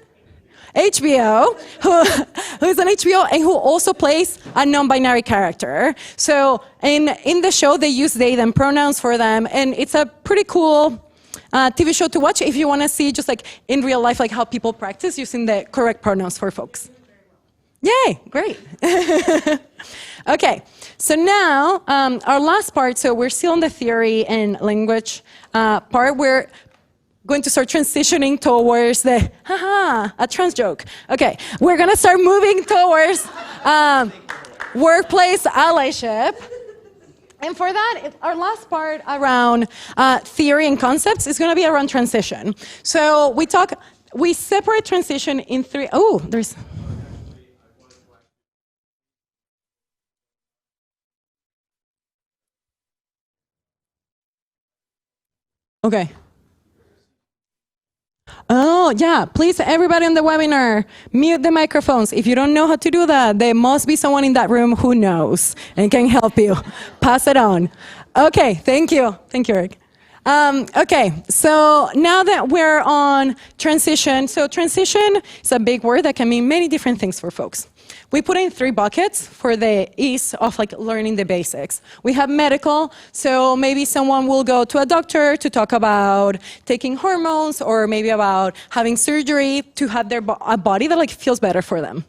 HBO, who is on HBO and who also plays a non-binary character. So in the show, they use they, them pronouns for them, and it's a pretty cool TV show to watch if you want to see just like in real life, like how people practice using the correct pronouns for folks. Yay, great. Okay, so now our last part, so we're still on the theory and language part. We're going to start transitioning towards the, a trans joke. Okay, we're gonna start moving towards workplace allyship. And for that, our last part around theory and concepts is gonna be around transition. So we separate transition in three, okay. Oh, yeah, please, everybody on the webinar, mute the microphones. If you don't know how to do that, there must be someone in that room who knows and can help you. Pass it on. Okay, thank you. Thank you, Eric. Okay, so now that we're on transition, so transition is a big word that can mean many different things for folks. We put in 3 buckets for the ease of like learning the basics. We have medical, so maybe someone will go to a doctor to talk about taking hormones or maybe about having surgery to have a body that like feels better for them.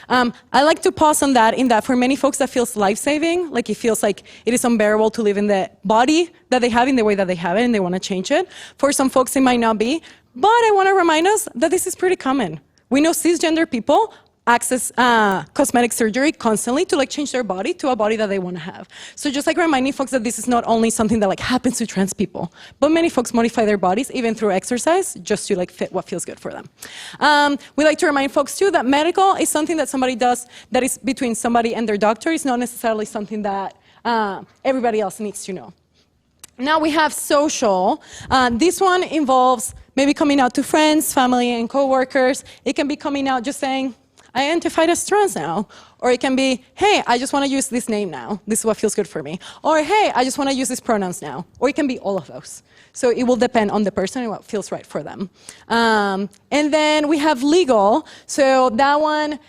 I like to pause on that in that for many folks that feels life-saving, like it feels like it is unbearable to live in the body that they have in the way that they have it and they want to change it. For some folks it might not be, but I want to remind us that this is pretty common. We know cisgender people access cosmetic surgery constantly to like change their body to a body that they want to have. So just like reminding folks that this is not only something that like happens to trans people, but many folks modify their bodies even through exercise just to like fit what feels good for them. We like to remind folks too that medical is something that somebody does that is between somebody and their doctor. It's not necessarily something that everybody else needs to know. Now we have social. This one involves maybe coming out to friends, family, and coworkers. It can be coming out just saying, I identified as trans now. Or it can be, hey, I just want to use this name now. This is what feels good for me. Or, hey, I just want to use these pronouns now. Or it can be all of those. So it will depend on the person and what feels right for them. And then we have legal. So that one,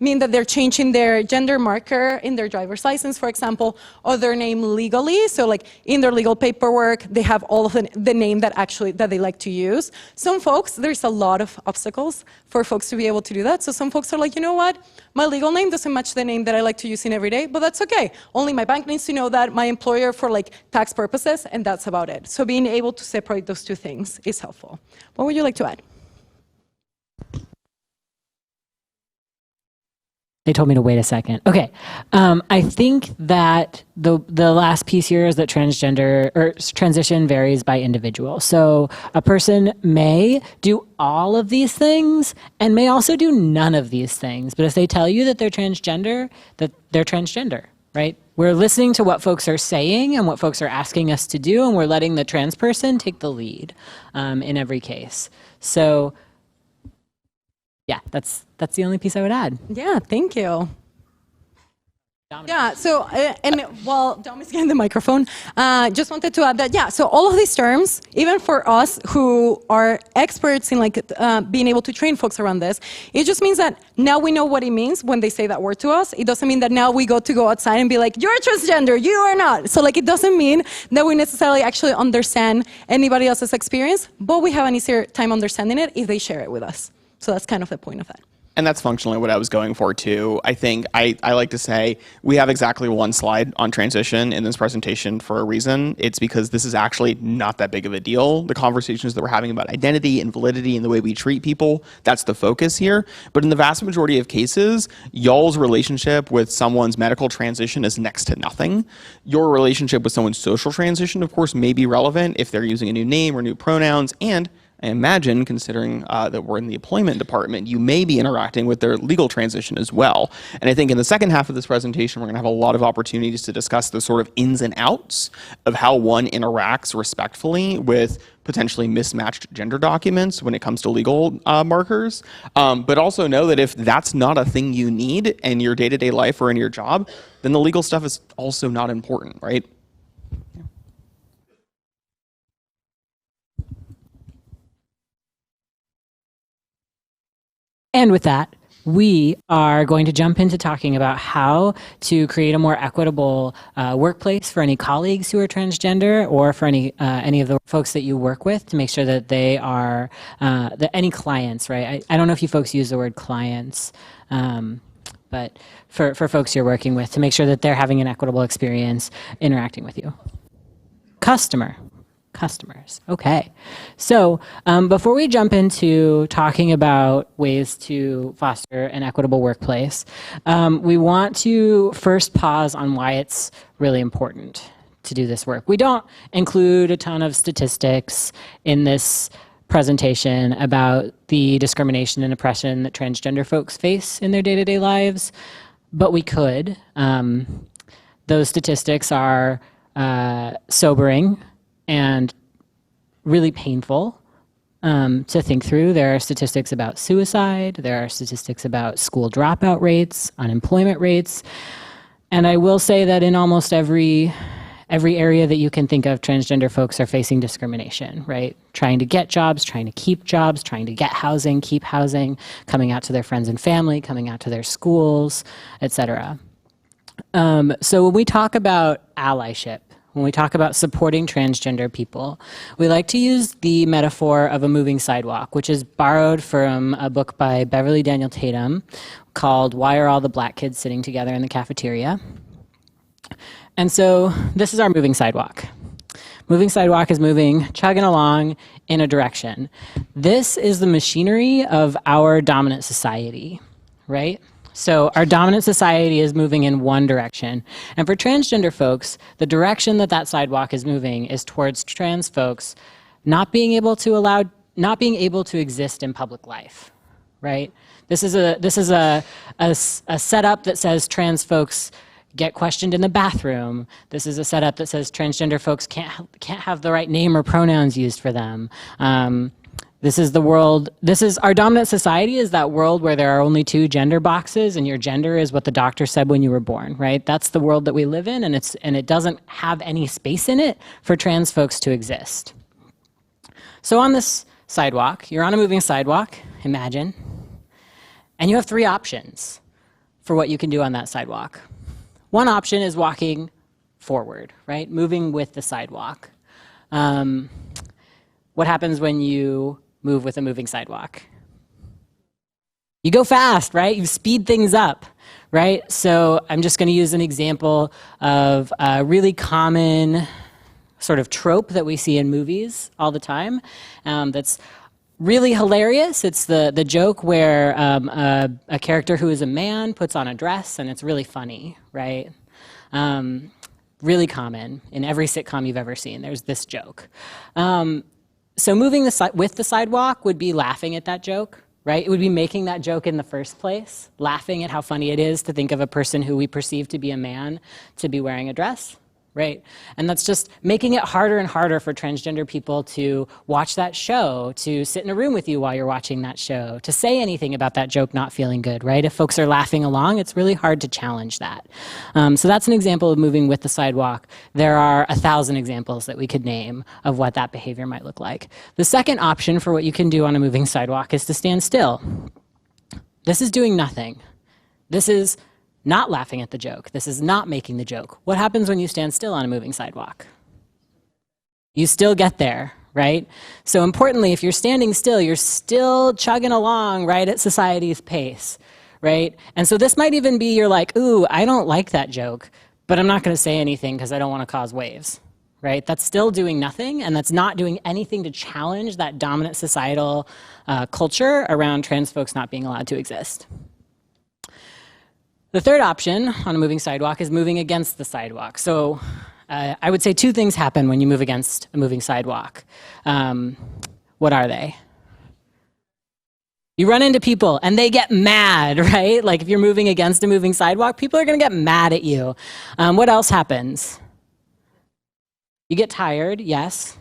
mean that they're changing their gender marker in their driver's license, for example, or their name legally. So like in their legal paperwork, they have all of the name that they like to use. Some folks, there's a lot of obstacles for folks to be able to do that. So some folks are like, you know what? My legal name doesn't match the name that I like to use in every day, but that's okay. Only my bank needs to know that, my employer for like tax purposes, and that's about it. So being able to separate those two things is helpful. What would you like to add? They told me to wait a second. Okay. I think that the last piece here is that transgender or transition varies by individual. So a person may do all of these things and may also do none of these things. But if they tell you that they're transgender, right? We're listening to what folks are saying and what folks are asking us to do, and we're letting the trans person take the lead in every case. So yeah, that's the only piece I would add. Yeah, thank you. Dominic. Yeah, so, and while Dom is getting the microphone, just wanted to add that, yeah, so all of these terms, even for us who are experts in like being able to train folks around this, it just means that now we know what it means when they say that word to us. It doesn't mean that now we go outside and be like, you're transgender, you are not. So like, it doesn't mean that we necessarily actually understand anybody else's experience, but we have an easier time understanding it if they share it with us. So that's kind of the point of that. And that's functionally what I was going for too. I think I like to say we have exactly one slide on transition in this presentation for a reason. It's because this is actually not that big of a deal. The conversations that we're having about identity and validity and the way we treat people, that's the focus here. But in the vast majority of cases, y'all's relationship with someone's medical transition is next to nothing. Your relationship with someone's social transition, of course, may be relevant if they're using a new name or new pronouns, and I imagine, considering that we're in the employment department, you may be interacting with their legal transition as well. And I think in the second half of this presentation, we're going to have a lot of opportunities to discuss the sort of ins and outs of how one interacts respectfully with potentially mismatched gender documents when it comes to legal markers. But also know that if that's not a thing you need in your day-to-day life or in your job, then the legal stuff is also not important, right? And with that, we are going to jump into talking about how to create a more equitable workplace for any colleagues who are transgender, or for any of the folks that you work with, to make sure that they are, any clients, right? I don't know if you folks use the word clients, but for folks you're working with, to make sure that they're having an equitable experience interacting with you. Customers. Okay. So before we jump into talking about ways to foster an equitable workplace, we want to first pause on why it's really important to do this work. We don't include a ton of statistics in this presentation about the discrimination and oppression that transgender folks face in their day-to-day lives, but we could. Those statistics are sobering and really painful to think through. There are statistics about suicide. There are statistics about school dropout rates, unemployment rates. And I will say that in almost every area that you can think of, transgender folks are facing discrimination, right? Trying to get jobs, trying to keep jobs, trying to get housing, keep housing, coming out to their friends and family, coming out to their schools, etc. So when we talk about allyship, when we talk about supporting transgender people, we like to use the metaphor of a moving sidewalk, which is borrowed from a book by Beverly Daniel Tatum called Why Are All the Black Kids Sitting Together in the Cafeteria? And so this is our moving sidewalk. Moving sidewalk is chugging along in a direction. This is the machinery of our dominant society, right? So our dominant society is moving in one direction. And for transgender folks, the direction that sidewalk is moving is towards trans folks not being able to exist in public life, right? This is a setup that says trans folks get questioned in the bathroom. This is a setup that says transgender folks can't have the right name or pronouns used for them. This is our dominant society, is that world where there are only two gender boxes and your gender is what the doctor said when you were born, right? That's the world that we live in, and it doesn't have any space in it for trans folks to exist. So on this sidewalk, you're on a moving sidewalk, imagine, and you have three options. for what you can do on that sidewalk. One option is walking forward, right? Moving with the sidewalk. What happens when you move with a moving sidewalk? You go fast, right? You speed things up, right? So I'm just going to use an example of a really common sort of trope that we see in movies all the time that's really hilarious. It's the joke where a character who is a man puts on a dress, and it's really funny, right? Really common in every sitcom you've ever seen. There's this joke. So moving with the sidewalk would be laughing at that joke, right? It would be making that joke in the first place, laughing at how funny it is to think of a person who we perceive to be a man to be wearing a dress, right? And that's just making it harder and harder for transgender people to watch that show, to sit in a room with you while you're watching that show, to say anything about that joke not feeling good, right? If folks are laughing along, it's really hard to challenge that. So that's an example of moving with the sidewalk. There are 1,000 examples that we could name of what that behavior might look like. The second option for what you can do on a moving sidewalk is to stand still. This is doing nothing. This is not laughing at the joke. This is not making the joke. What happens when you stand still on a moving sidewalk? You still get there, right? So importantly, if you're standing still, you're still chugging along right at society's pace, right? And so this might even be you're like, ooh, I don't like that joke, but I'm not going to say anything because I don't want to cause waves, right? That's still doing nothing, and that's not doing anything to challenge that dominant societal culture around trans folks not being allowed to exist. The third option on a moving sidewalk is moving against the sidewalk. So I would say two things happen when you move against a moving sidewalk. What are they? You run into people and they get mad, right? Like if you're moving against a moving sidewalk, people are going to get mad at you. What else happens? You get tired, yes.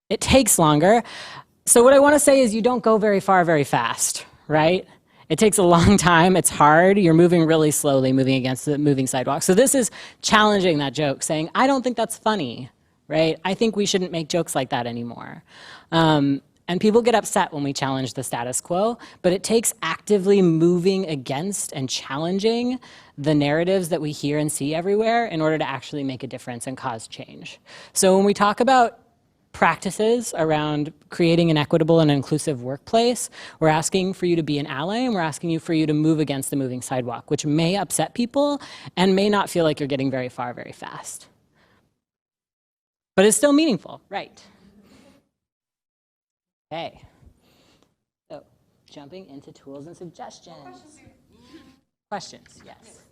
It takes longer. So what I want to say is you don't go very far very fast, right? It takes a long time, it's hard, you're moving really slowly, moving against the moving sidewalk. So this is challenging that joke, saying, I don't think that's funny, right? I think we shouldn't make jokes like that anymore. And people get upset when we challenge the status quo, but it takes actively moving against and challenging the narratives that we hear and see everywhere in order to actually make a difference and cause change. So when we talk about practices around creating an equitable and inclusive workplace, we're asking for you to be an ally, and we're asking for you to move against the moving sidewalk, which may upset people and may not feel like you're getting very far very fast. But it's still meaningful, right? Okay. So jumping into tools and suggestions. Questions, yes.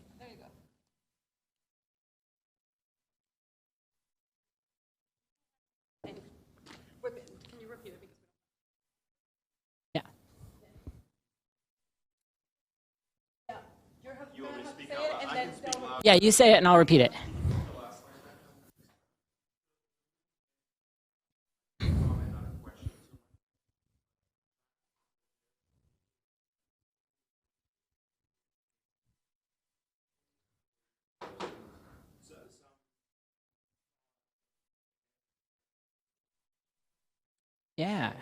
Yeah. Yeah, you say it and I'll repeat it. Yeah.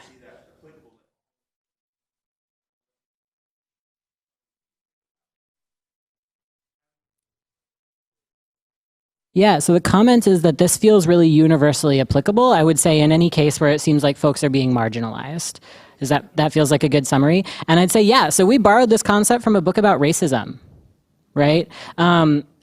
Yeah, so the comment is that this feels really universally applicable, I would say, in any case where it seems like folks are being marginalized. That feels like a good summary? And I'd say, yeah, so we borrowed this concept from a book about racism, right?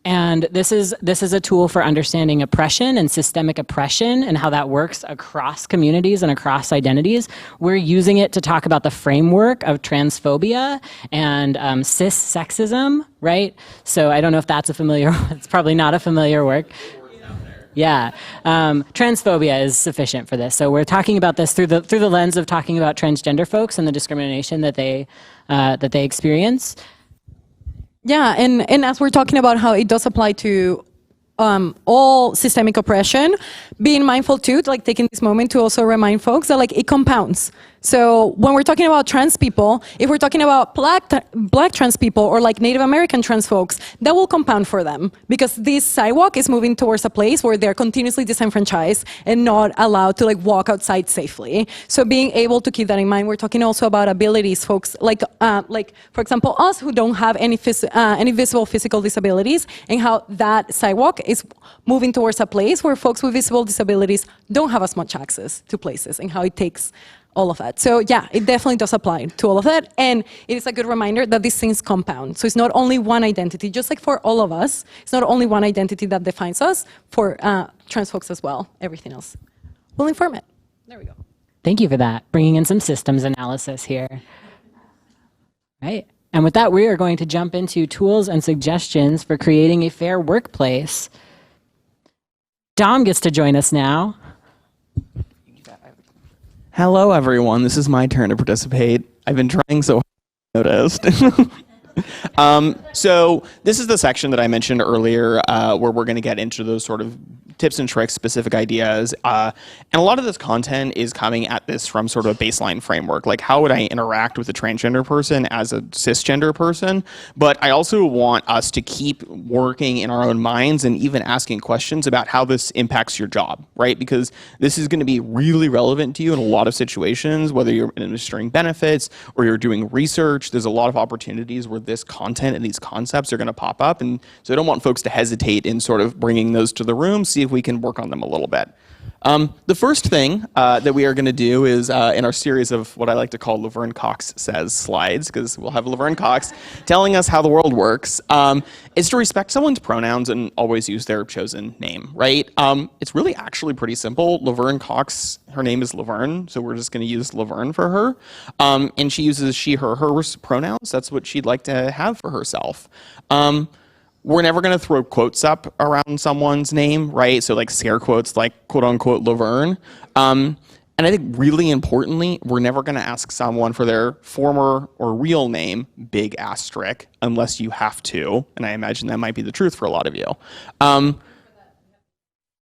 And this is a tool for understanding oppression and systemic oppression and how that works across communities and across identities. We're using it to talk about the framework of transphobia and cis sexism, right? So I don't know if that's it's probably not a familiar work. Yeah, transphobia is sufficient for this. So we're talking about this through the lens of talking about transgender folks and the discrimination that they experience. Yeah, and as we're talking about how it does apply to all systemic oppression, being mindful too, like taking this moment to also remind folks that like it compounds. So when we're talking about trans people, if we're talking about black trans people or like Native American trans folks, that will compound for them because this sidewalk is moving towards a place where they're continuously disenfranchised and not allowed to like walk outside safely. So being able to keep that in mind, we're talking also about abilities, folks like for example, us who don't have any visible physical disabilities, and how that sidewalk is moving towards a place where folks with visible disabilities don't have as much access to places, and how it takes all of that. So yeah, it definitely does apply to all of that. And it is a good reminder that these things compound. So it's not only one identity, just like for all of us, it's not only one identity that defines us, for trans folks as well, everything else. We'll inform it. There we go. Thank you for that, bringing in some systems analysis here. Right. And with that, we are going to jump into tools and suggestions for creating a fair workplace. Dom gets to join us now. Hello, everyone. This is my turn to participate. I've been trying so hard to notice. So this is the section that I mentioned earlier where we're going to get into those sort of tips and tricks, specific ideas. And a lot of this content is coming at this from sort of a baseline framework. Like, how would I interact with a transgender person as a cisgender person? But I also want us to keep working in our own minds and even asking questions about how this impacts your job, right? Because this is going to be really relevant to you in a lot of situations, whether you're administering benefits or you're doing research. There's a lot of opportunities where this content and these concepts are going to pop up. And so I don't want folks to hesitate in sort of bringing those to the room, see if we can work on them a little bit. The first thing that we are going to do is in our series of what I like to call Laverne Cox Says slides, because we'll have Laverne Cox telling us how the world works, is to respect someone's pronouns and always use their chosen name, right? It's really actually pretty simple. Laverne Cox, her name is Laverne, so we're just going to use Laverne for her. And she uses she, her, hers pronouns. That's what she'd like to have for herself. We're never going to throw quotes up around someone's name, right? So like scare quotes like quote unquote Laverne. And I think really importantly, we're never going to ask someone for their former or real name, big asterisk, unless you have to. And I imagine that might be the truth for a lot of you.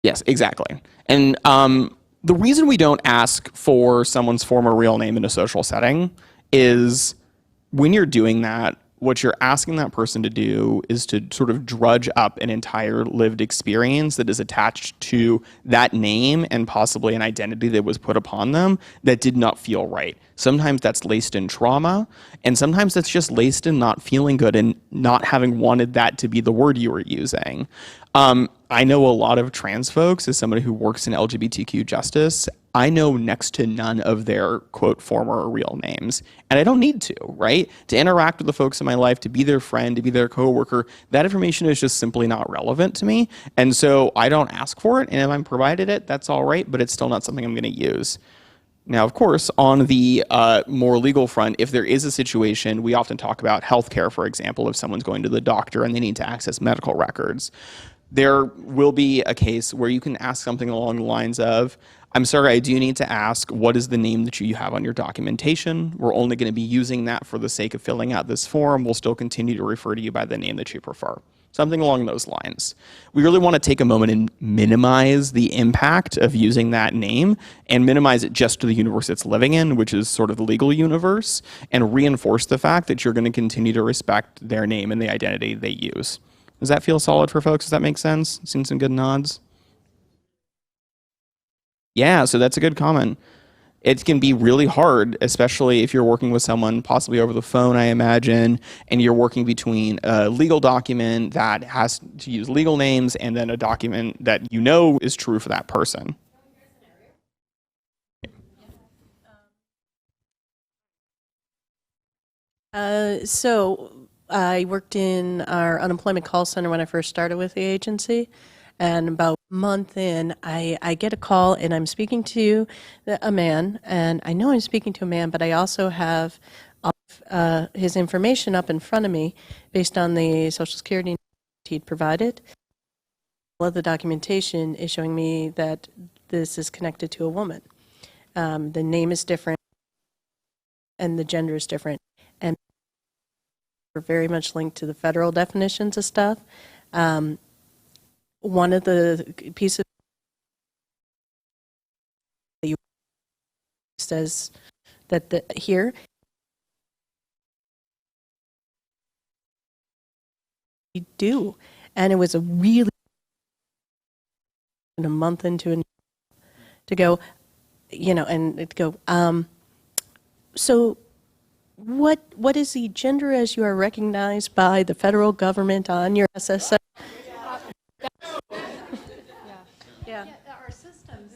Yes, exactly. And the reason we don't ask for someone's former real name in a social setting is when you're doing that, what you're asking that person to do is to sort of drudge up an entire lived experience that is attached to that name and possibly an identity that was put upon them that did not feel right. Sometimes that's laced in trauma, and sometimes that's just laced in not feeling good and not having wanted that to be the word you were using. I know a lot of trans folks, as somebody who works in LGBTQ justice. I know next to none of their, quote, former or real names. And I don't need to, right? To interact with the folks in my life, to be their friend, to be their coworker, that information is just simply not relevant to me. And so I don't ask for it. And if I'm provided it, that's all right, but it's still not something I'm going to use. Now, of course, on the more legal front, if there is a situation, we often talk about healthcare, for example, if someone's going to the doctor and they need to access medical records. There will be a case where you can ask something along the lines of, I'm sorry, I do need to ask, what is the name that you have on your documentation? We're only going to be using that for the sake of filling out this form. We'll still continue to refer to you by the name that you prefer. Something along those lines. We really want to take a moment and minimize the impact of using that name and minimize it just to the universe it's living in, which is sort of the legal universe, and reinforce the fact that you're going to continue to respect their name and the identity they use. Does that feel solid for folks? Does that make sense? Seen some good nods? Yeah, so that's a good comment. It can be really hard, especially if you're working with someone possibly over the phone, I imagine, and you're working between a legal document that has to use legal names and then a document that you know is true for that person. So I worked in our unemployment call center when I first started with the agency. And about a month in, I get a call and I'm speaking to a man, and I know I'm speaking to a man, but I also have his information up in front of me based on the Social Security he'd provided. All of the documentation is showing me that this is connected to a woman. The name is different and the gender is different. And we're very much linked to the federal definitions of stuff. One of the pieces that you says here. You do, and it was a really a month into it to go, and it go. So, what is the gender as you are recognized by the federal government on your SSN? Yeah, our systems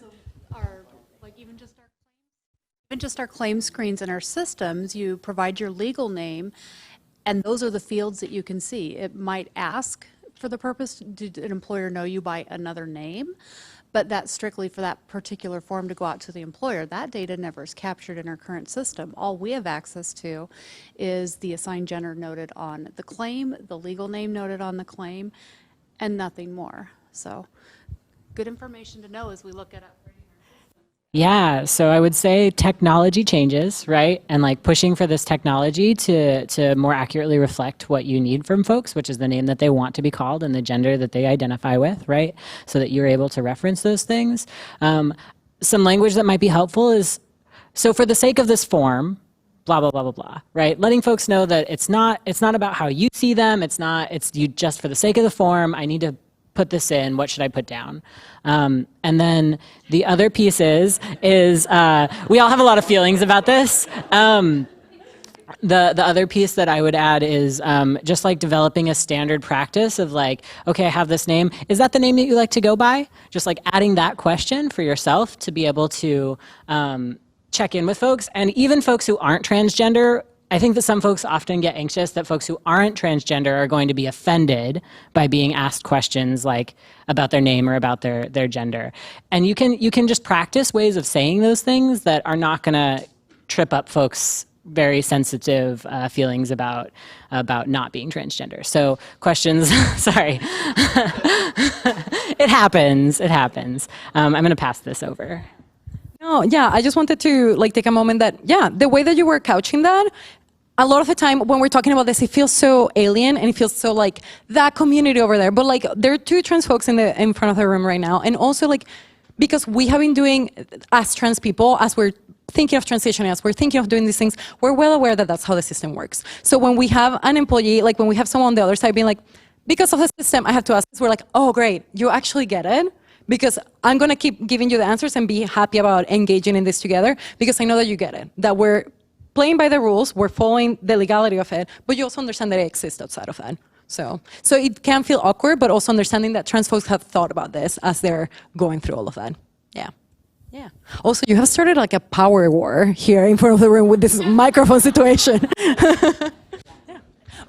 are like even just our claim screens in our systems. You provide your legal name, and those are the fields that you can see. It might ask for the purpose, did an employer know you by another name? But that's strictly for that particular form to go out to the employer. That data never is captured in our current system. All we have access to is the assigned gender noted on the claim, the legal name noted on the claim, and nothing more. So good information to know as we look at upgrading. Yeah, so I would say technology changes, right? And like pushing for this technology to more accurately reflect what you need from folks, which is the name that they want to be called and the gender that they identify with, right? So that you're able to reference those things. Some language that might be helpful is, so for the sake of this form, blah, blah, blah, blah, blah, right? Letting folks know that it's not about how you see them. It's you just for the sake of the form, I need to put this in, what should I put down? And then the other piece is we all have a lot of feelings about this. The other piece that I would add is just like developing a standard practice of like, okay, I have this name. Is that the name that you like to go by? Just like adding that question for yourself to be able to check in with folks. And even folks who aren't transgender, I think that some folks often get anxious that folks who aren't transgender are going to be offended by being asked questions like about their name or about their gender. And you can just practice ways of saying those things that are not going to trip up folks' very sensitive feelings about not being transgender. So questions, sorry. It happens. I'm going to pass this over. No, yeah, I just wanted to like take a moment that, yeah, the way that you were couching that, a lot of the time when we're talking about this, it feels so alien and it feels so like that community over there. But like there are two trans folks in front of the room right now. And also like, because we have been doing, as trans people, as we're thinking of transitioning, as we're thinking of doing these things, we're well aware that that's how the system works. So when we have an employee, like when we have someone on the other side being like, because of the system, I have to ask this, we're like, oh great, you actually get it? Because I'm going to keep giving you the answers and be happy about engaging in this together because I know that you get it, that we're playing by the rules, we're following the legality of it, but you also understand that it exists outside of that. So it can feel awkward, but also understanding that trans folks have thought about this as they're going through all of that. Yeah. Yeah. Also, you have started like a power war here in front of the room with this microphone situation. Yeah.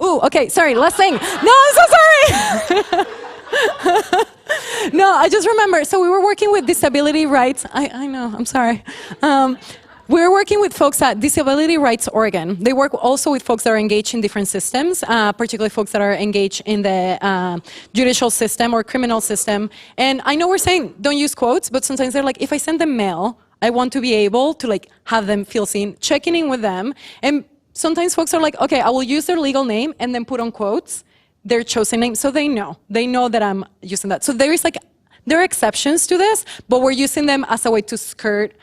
Ooh, okay, sorry, last thing. No, I'm so sorry. No, I just remember, so we were working with disability rights. I know, I'm sorry. We're working with folks at Disability Rights Oregon. They work also with folks that are engaged in different systems, particularly folks that are engaged in the judicial system or criminal system. And I know we're saying don't use quotes, but sometimes they're like, if I send them mail, I want to be able to like have them feel seen, checking in with them. And sometimes folks are like, okay, I will use their legal name and then put on quotes their chosen name, so they know that I'm using that. So there are exceptions to this, but we're using them as a way to skirt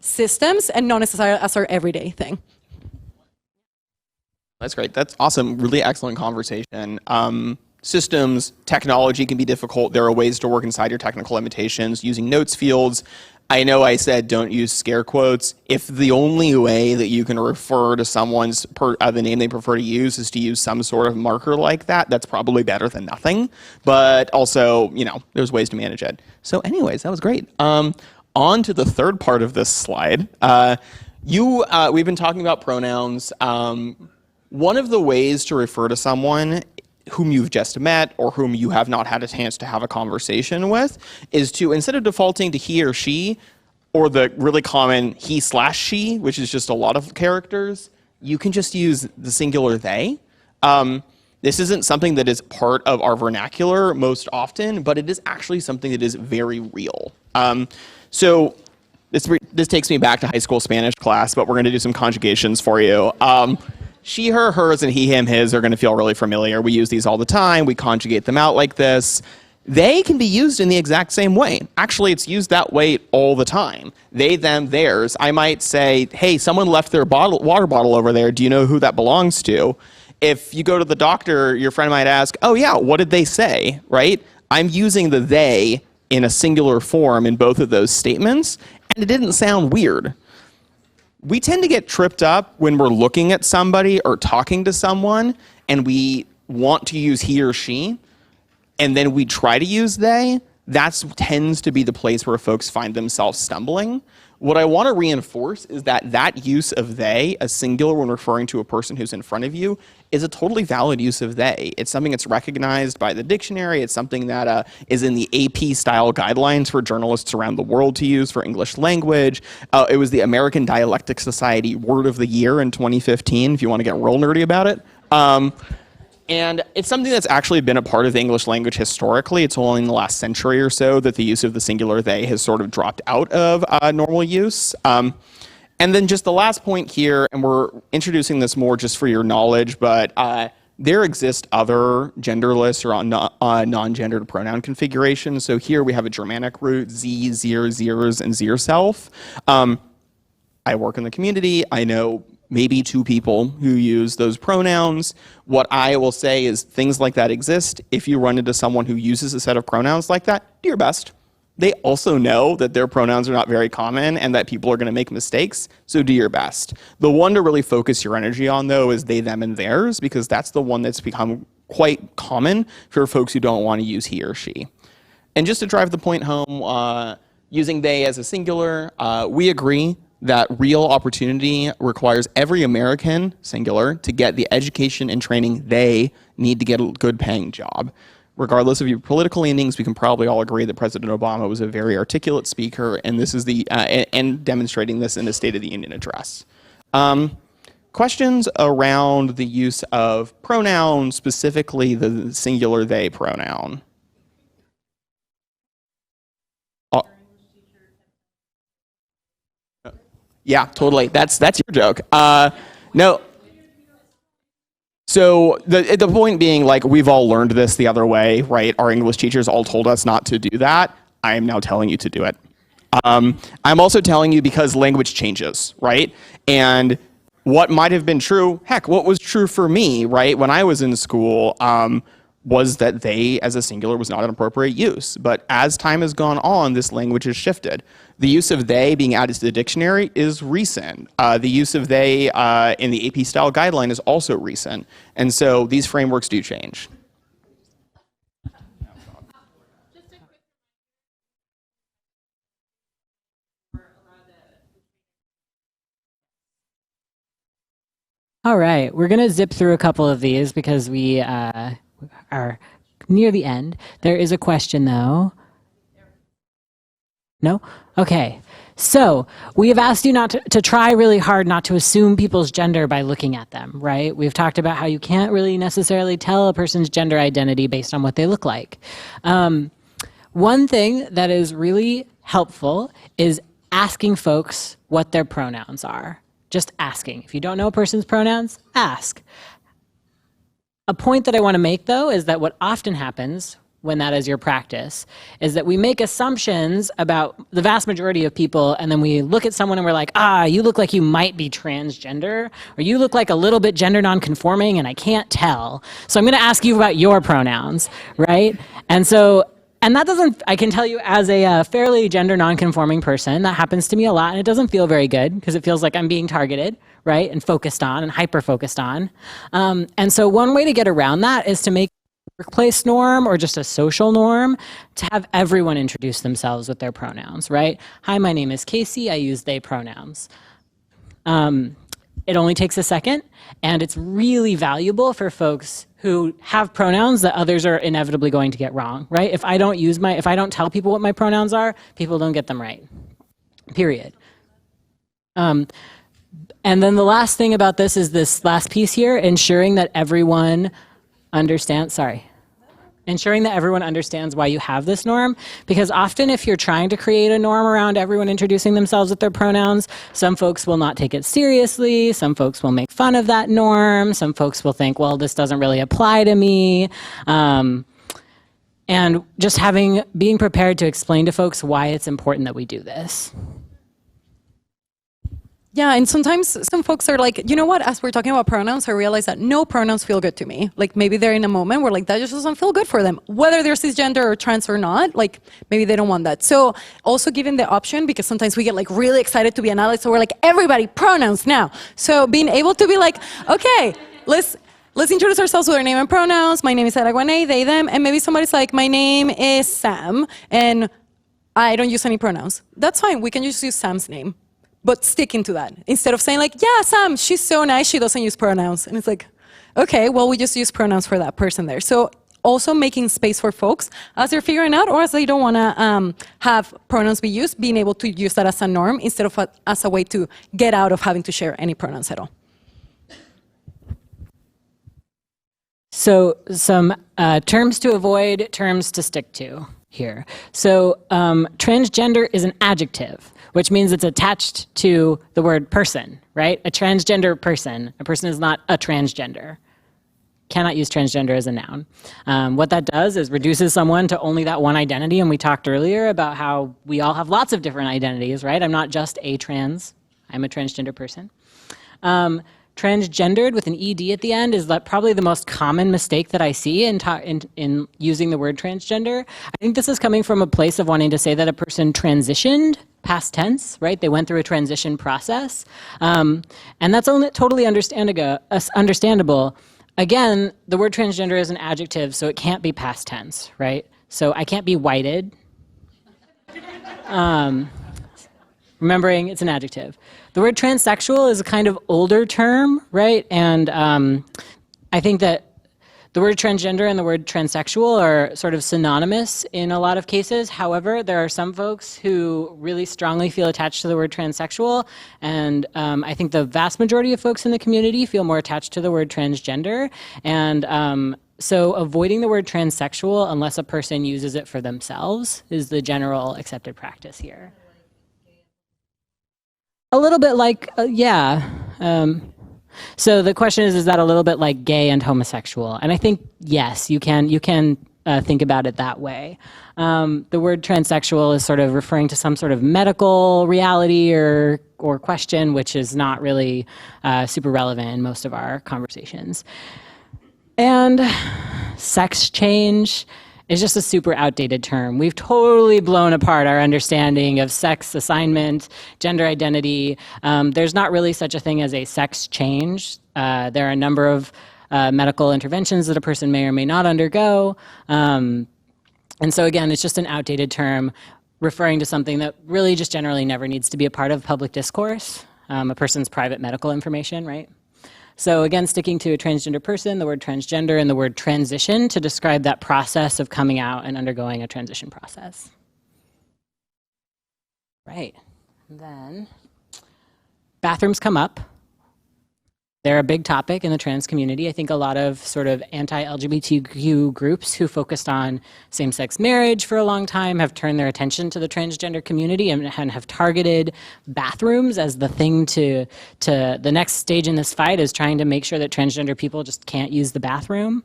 systems and not necessarily as our everyday thing. That's great. That's awesome. Really excellent conversation. Systems, technology can be difficult. There are ways to work inside your technical limitations using notes fields. I know I said don't use scare quotes. If the only way that you can refer to someone's the name they prefer to use is to use some sort of marker like that, that's probably better than nothing. But also, there's ways to manage it. So anyways, that was great. On to the third part of this slide. We've been talking about pronouns. One of the ways to refer to someone whom you've just met or whom you have not had a chance to have a conversation with is to, instead of defaulting to he or she, or the really common he/she, which is just a lot of characters, you can just use the singular they. This isn't something that is part of our vernacular most often, but it is actually something that is very real. So this takes me back to high school Spanish class, but we're going to do some conjugations for you. She, her, hers, and he, him, his are going to feel really familiar. We use these all the time. We conjugate them out like this. They can be used in the exact same way. Actually, it's used that way all the time. They, them, theirs. I might say, hey, someone left their water bottle over there. Do you know who that belongs to? If you go to the doctor, your friend might ask, oh yeah, what did they say, right? I'm using the they in a singular form in both of those statements, and it didn't sound weird. We tend to get tripped up when we're looking at somebody or talking to someone, and we want to use he or she, and then we try to use they. That tends to be the place where folks find themselves stumbling. What I want to reinforce is that that use of they, a singular when referring to a person who's in front of you, is a totally valid use of they. It's something that's recognized by the dictionary. It's something that is in the AP style guidelines for journalists around the world to use for English language. It was the American Dialectic Society Word of the Year in 2015, if you want to get real nerdy about it. And it's something that's actually been a part of the English language historically. It's only in the last century or so that the use of the singular they has sort of dropped out of normal use. And then just the last point here, and we're introducing this more just for your knowledge, but there exist other genderless or non-gendered pronoun configurations. So here we have a Germanic root, z, zir, zirs, and zir self. I work in the community. I know maybe 2 people who use those pronouns. What I will say is things like that exist. If you run into someone who uses a set of pronouns like that, do your best. They also know that their pronouns are not very common and that people are going to make mistakes, so do your best. The one to really focus your energy on, though, is they, them, and theirs, because that's the one that's become quite common for folks who don't want to use he or she. And just to drive the point home, using they as a singular, we agree that real opportunity requires every American, singular, to get the education and training they need to get a good paying job. Regardless of your political leanings, we can probably all agree that President Obama was a very articulate speaker, and this is and demonstrating this in the State of the Union address. Questions around the use of pronouns, specifically the singular they pronoun? Yeah, totally. That's your joke. No. So the point being, like, we've all learned this the other way, right? Our English teachers all told us not to do that. I am now telling you to do it. I'm also telling you because language changes, right? And what might have been true, heck, what was true for me, right, when I was in school, was that they as a singular was not an appropriate use. But as time has gone on, this language has shifted. The use of they being added to the dictionary is recent. The use of they in the AP style guideline is also recent. And so these frameworks do change. All right, we're going to zip through a couple of these because we are near the end. There is a question, though. No? Okay. So we have asked you not to try really hard not to assume people's gender by looking at them, right? We've talked about how you can't really necessarily tell a person's gender identity based on what they look like. One thing that is really helpful is asking folks what their pronouns are. Just asking. If you don't know a person's pronouns, ask. A point that I want to make, though, is that what often happens when that is your practice is that we make assumptions about the vast majority of people, and then we look at someone and we're like, you look like you might be transgender, or you look like a little bit gender nonconforming, and I can't tell. So I'm going to ask you about your pronouns, right? And that doesn't, I can tell you as a fairly gender nonconforming person, that happens to me a lot, and it doesn't feel very good because it feels like I'm being targeted, right, and focused on and hyper-focused on. And so one way to get around that is to make a workplace norm or just a social norm to have everyone introduce themselves with their pronouns, right? Hi, my name is Casey. I use they pronouns. It only takes a second, and it's really valuable for folks who have pronouns that others are inevitably going to get wrong, right? If I don't tell people what my pronouns are, people don't get them right, period. And then the last thing about this is this last piece here, ensuring that everyone understands why you have this norm, because often if you're trying to create a norm around everyone introducing themselves with their pronouns, some folks will not take it seriously, some folks will make fun of that norm, some folks will think, well, this doesn't really apply to me. and just being prepared to explain to folks why it's important that we do this. Yeah, and sometimes some folks are like, you know what, as we're talking about pronouns, I realize that no pronouns feel good to me. Like maybe they're in a moment where like that just doesn't feel good for them. Whether they're cisgender or trans or not, like maybe they don't want that. So also giving the option, because sometimes we get like really excited to be an ally, so we're like, everybody, pronouns now. So being able to be like, okay, let's introduce ourselves with our name and pronouns. My name is Araguane, they, them, and maybe somebody's like, my name is Sam, and I don't use any pronouns. That's fine, we can just use Sam's name. But sticking to that, instead of saying like, yeah, Sam, she's so nice, she doesn't use pronouns. And it's like, okay, well, we just use pronouns for that person there. So also making space for folks as they're figuring out or as they don't want to have pronouns be used, being able to use that as a norm instead of as a way to get out of having to share any pronouns at all. So some terms to avoid, terms to stick to here. So transgender is an adjective, which means it's attached to the word person, right? A transgender person. A person is not a transgender. Cannot use transgender as a noun. What that does is reduces someone to only that one identity, and we talked earlier about how we all have lots of different identities, right? I'm not just a trans, I'm a transgender person. Transgendered with an ED at the end is probably the most common mistake that I see in using the word transgender. I think this is coming from a place of wanting to say that a person transitioned, past tense, right? They went through a transition process. And that's only totally understandable. Again, the word transgender is an adjective, so it can't be past tense, right? So I can't be whited. Remembering it's an adjective. The word transsexual is a kind of older term, right? And I think that the word transgender and the word transsexual are sort of synonymous in a lot of cases. However, there are some folks who really strongly feel attached to the word transsexual, and I think the vast majority of folks in the community feel more attached to the word transgender. And so avoiding the word transsexual unless a person uses it for themselves is the general accepted practice here. A little bit like, yeah. So the question is that a little bit like gay and homosexual? And I think, yes, you can think about it that way. The word transsexual is sort of referring to some sort of medical reality or question, which is not really super relevant in most of our conversations. And sex change is just a super outdated term. We've totally blown apart our understanding of sex assignment, gender identity. There's not really such a thing as a sex change. There are a number of medical interventions that a person may or may not undergo. And so again, it's just an outdated term referring to something that really just generally never needs to be a part of public discourse, a person's private medical information, right? So again, sticking to a transgender person, the word transgender, and the word transition to describe that process of coming out and undergoing a transition process. Right. And then bathrooms come up. They're a big topic in the trans community. I think a lot of sort of anti-LGBTQ groups who focused on same-sex marriage for a long time have turned their attention to the transgender community and have targeted bathrooms as the thing to the next stage in this fight is trying to make sure that transgender people just can't use the bathroom.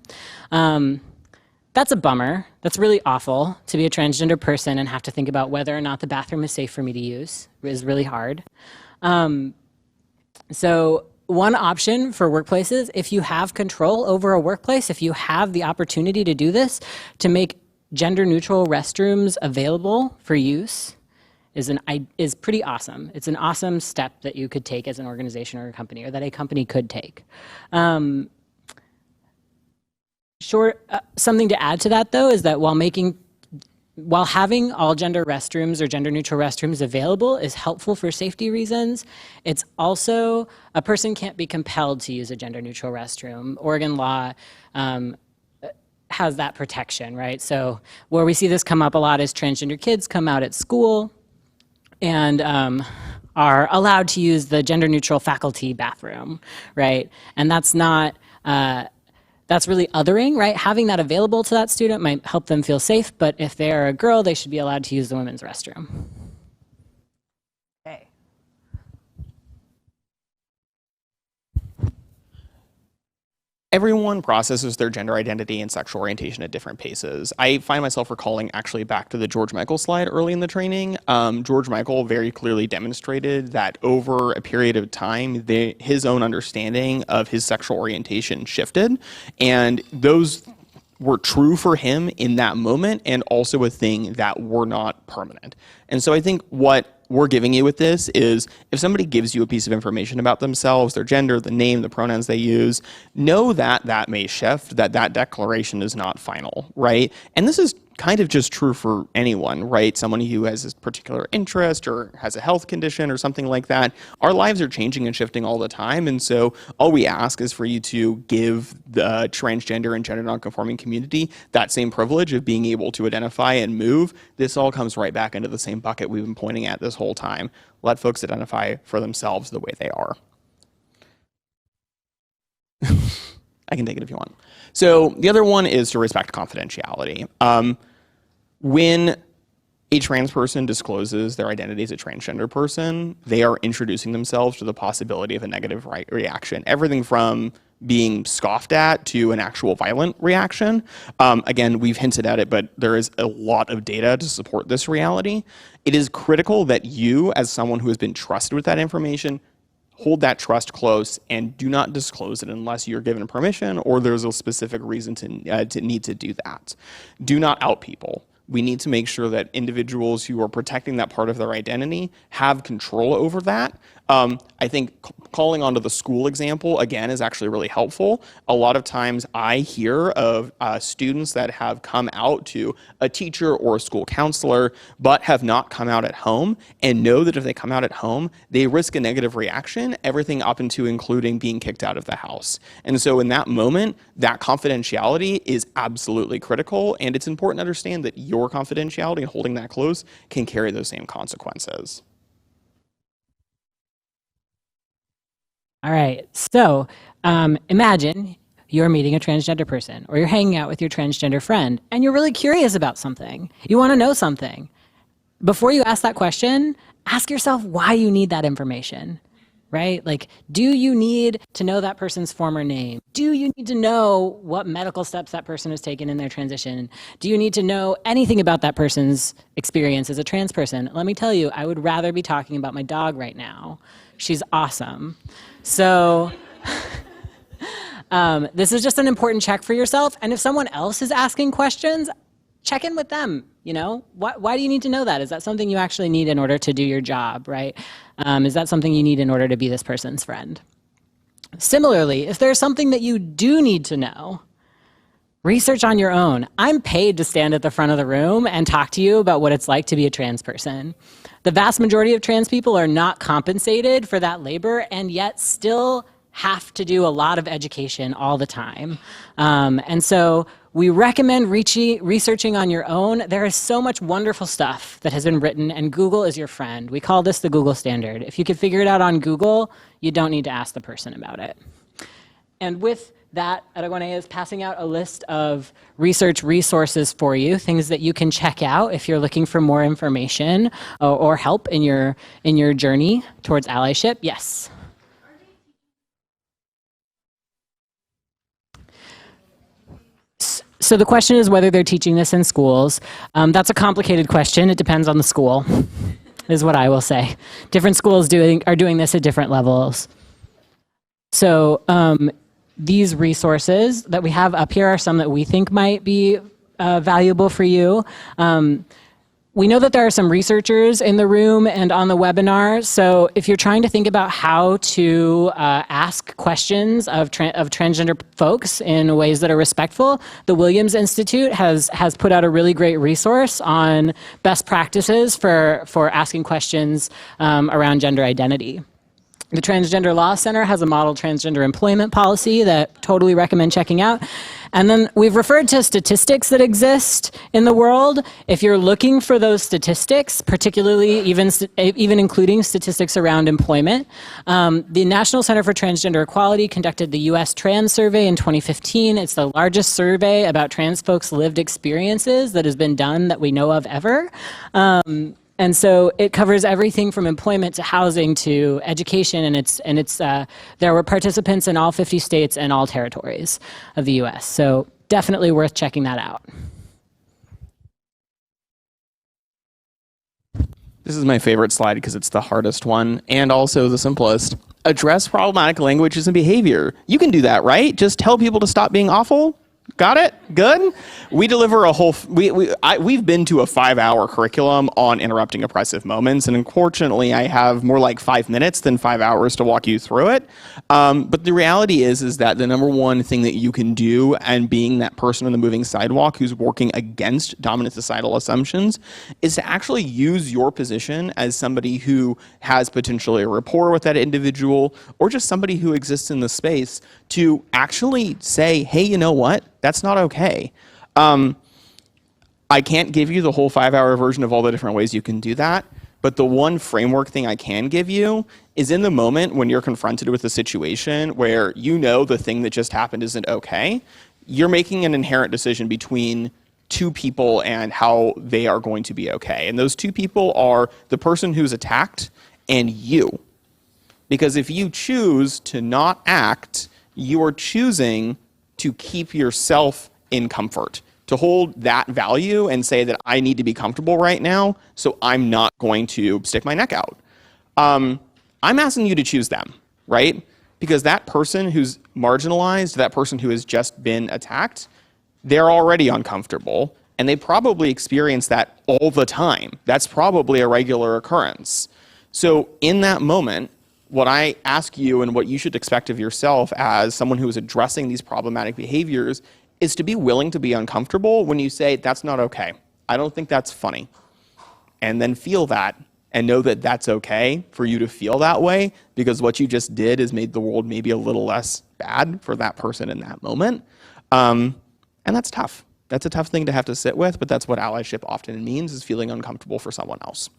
That's a bummer. That's really awful to be a transgender person and have to think about whether or not the bathroom is safe for me to use. It is really hard. So one option for workplaces, if you have control over a workplace, if you have the opportunity to do this, to make gender-neutral restrooms available for use is pretty awesome. It's an awesome step that you could take as an organization or a company, or that a company could take. Something to add to that, though, is that while having all gender restrooms or gender neutral restrooms available is helpful for safety reasons, it's also, a person can't be compelled to use a gender neutral restroom. Oregon law has that protection, right? So where we see this come up a lot is transgender kids come out at school and are allowed to use the gender neutral faculty bathroom, right? And that's not, that's really othering, right? Having that available to that student might help them feel safe, but if they're a girl, they should be allowed to use the women's restroom. Okay. Everyone processes their gender identity and sexual orientation at different paces. I find myself recalling actually back to the George Michael slide early in the training. George Michael very clearly demonstrated that over a period of time, his own understanding of his sexual orientation shifted, and those were true for him in that moment and also a thing that were not permanent. And so I think what we're giving you with this is if somebody gives you a piece of information about themselves, their gender, the name, the pronouns they use, know that that may shift, that that declaration is not final, right? And this is kind of just true for anyone, right? Someone who has this particular interest or has a health condition or something like that. Our lives are changing and shifting all the time. And so all we ask is for you to give the transgender and gender nonconforming community that same privilege of being able to identify and move. This all comes right back into the same bucket we've been pointing at this whole time. Let folks identify for themselves the way they are. I can take it if you want. So the other one is to respect confidentiality. When a trans person discloses their identity as a transgender person, they are introducing themselves to the possibility of a negative reaction. Everything from being scoffed at to an actual violent reaction. Again, we've hinted at it, but there is a lot of data to support this reality. It is critical that you, as someone who has been trusted with that information, hold that trust close and do not disclose it unless you're given permission or there's a specific reason to need to do that. Do not out people. We need to make sure that individuals who are protecting that part of their identity have control over that. I think calling onto the school example, again, is actually really helpful. A lot of times I hear of students that have come out to a teacher or a school counselor, but have not come out at home and know that if they come out at home, they risk a negative reaction, everything up into including being kicked out of the house. And so in that moment, that confidentiality is absolutely critical, and it's important to understand that your confidentiality and holding that close can carry those same consequences. All right, so imagine you're meeting a transgender person or you're hanging out with your transgender friend and you're really curious about something. You want to know something. Before you ask that question, ask yourself why you need that information, right? Like, do you need to know that person's former name? Do you need to know what medical steps that person has taken in their transition? Do you need to know anything about that person's experience as a trans person? Let me tell you, I would rather be talking about my dog right now. She's awesome. So this is just an important check for yourself. And if someone else is asking questions, check in with them. You know, why do you need to know that? Is that something you actually need in order to do your job, right? Is that something you need in order to be this person's friend? Similarly, if there's something that you do need to know, research on your own. I'm paid to stand at the front of the room and talk to you about what it's like to be a trans person. The vast majority of trans people are not compensated for that labor and yet still have to do a lot of education all the time. And so we recommend researching on your own. There is so much wonderful stuff that has been written, and Google is your friend. We call this the Google standard. If you could figure it out on Google, you don't need to ask the person about it. And with that, Aragonés is passing out a list of research resources for you, things that you can check out if you're looking for more information or help in your journey towards allyship. Yes. So the question is whether they're teaching this in schools. That's a complicated question. It depends on the school, is what I will say. Different schools are doing this at different levels. So these resources that we have up here are some that we think might be valuable for you. We know that there are some researchers in the room and on the webinar, so if you're trying to think about how to ask questions of transgender folks in ways that are respectful, the Williams Institute has put out a really great resource on best practices for asking questions around gender identity. The Transgender Law Center has a model transgender employment policy that totally recommend checking out. And then we've referred to statistics that exist in the world. If you're looking for those statistics, particularly even including statistics around employment, the National Center for Transgender Equality conducted the US Trans Survey in 2015. It's the largest survey about trans folks' lived experiences that has been done that we know of ever. And so it covers everything from employment to housing to education, and there were participants in all 50 states and all territories of the U.S. So definitely worth checking that out. This is my favorite slide because it's the hardest one and also the simplest. Address problematic languages and behavior. You can do that, right? Just tell people to stop being awful. Got it? Good? We deliver a whole, we've been to a 5-hour curriculum on interrupting oppressive moments, and unfortunately I have more like 5 minutes than 5 hours to walk you through it. But the reality is that the number one thing that you can do, and being that person on the moving sidewalk who's working against dominant societal assumptions, is to actually use your position as somebody who has potentially a rapport with that individual, or just somebody who exists in the space, to actually say, hey, you know what? That's not okay. I can't give you the whole 5-hour version of all the different ways you can do that, but the one framework thing I can give you is, in the moment when you're confronted with a situation where you know the thing that just happened isn't okay, you're making an inherent decision between two people and how they are going to be okay. And those two people are the person who's attacked and you. Because if you choose to not act, you are choosing to keep yourself in comfort, to hold that value and say that I need to be comfortable right now, so I'm not going to stick my neck out. I'm asking you to choose them, right? Because that person who's marginalized, that person who has just been attacked, they're already uncomfortable, and they probably experience that all the time. That's probably a regular occurrence. So in that moment, what I ask you and what you should expect of yourself as someone who is addressing these problematic behaviors is to be willing to be uncomfortable when you say, that's not okay. I don't think that's funny. And then feel that and know that that's okay for you to feel that way, because what you just did is made the world maybe a little less bad for that person in that moment. And that's tough. That's a tough thing to have to sit with, but that's what allyship often means, is feeling uncomfortable for someone else.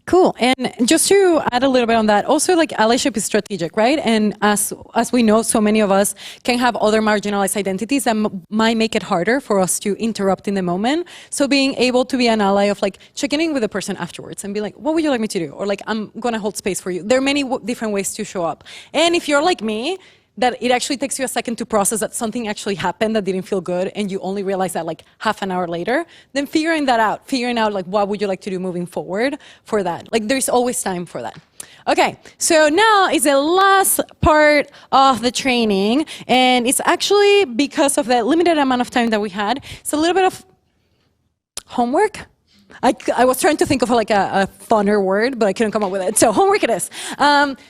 Cool. And just to add a little bit on that, also, like, allyship is strategic, right? And as we know, so many of us can have other marginalized identities that might make it harder for us to interrupt in the moment. So being able to be an ally of, like, checking in with the person afterwards and be like, what would you like me to do? Or like, I'm going to hold space for you. There are many different ways to show up. And if you're like me, that it actually takes you a second to process that something actually happened that didn't feel good, and you only realize that like half an hour later, then figuring out like what would you like to do moving forward for that. Like, there's always time for that. Okay, so now is the last part of the training, and it's actually, because of the limited amount of time that we had, it's a little bit of homework. I was trying to think of like a funner word, but I couldn't come up with it. So homework it is.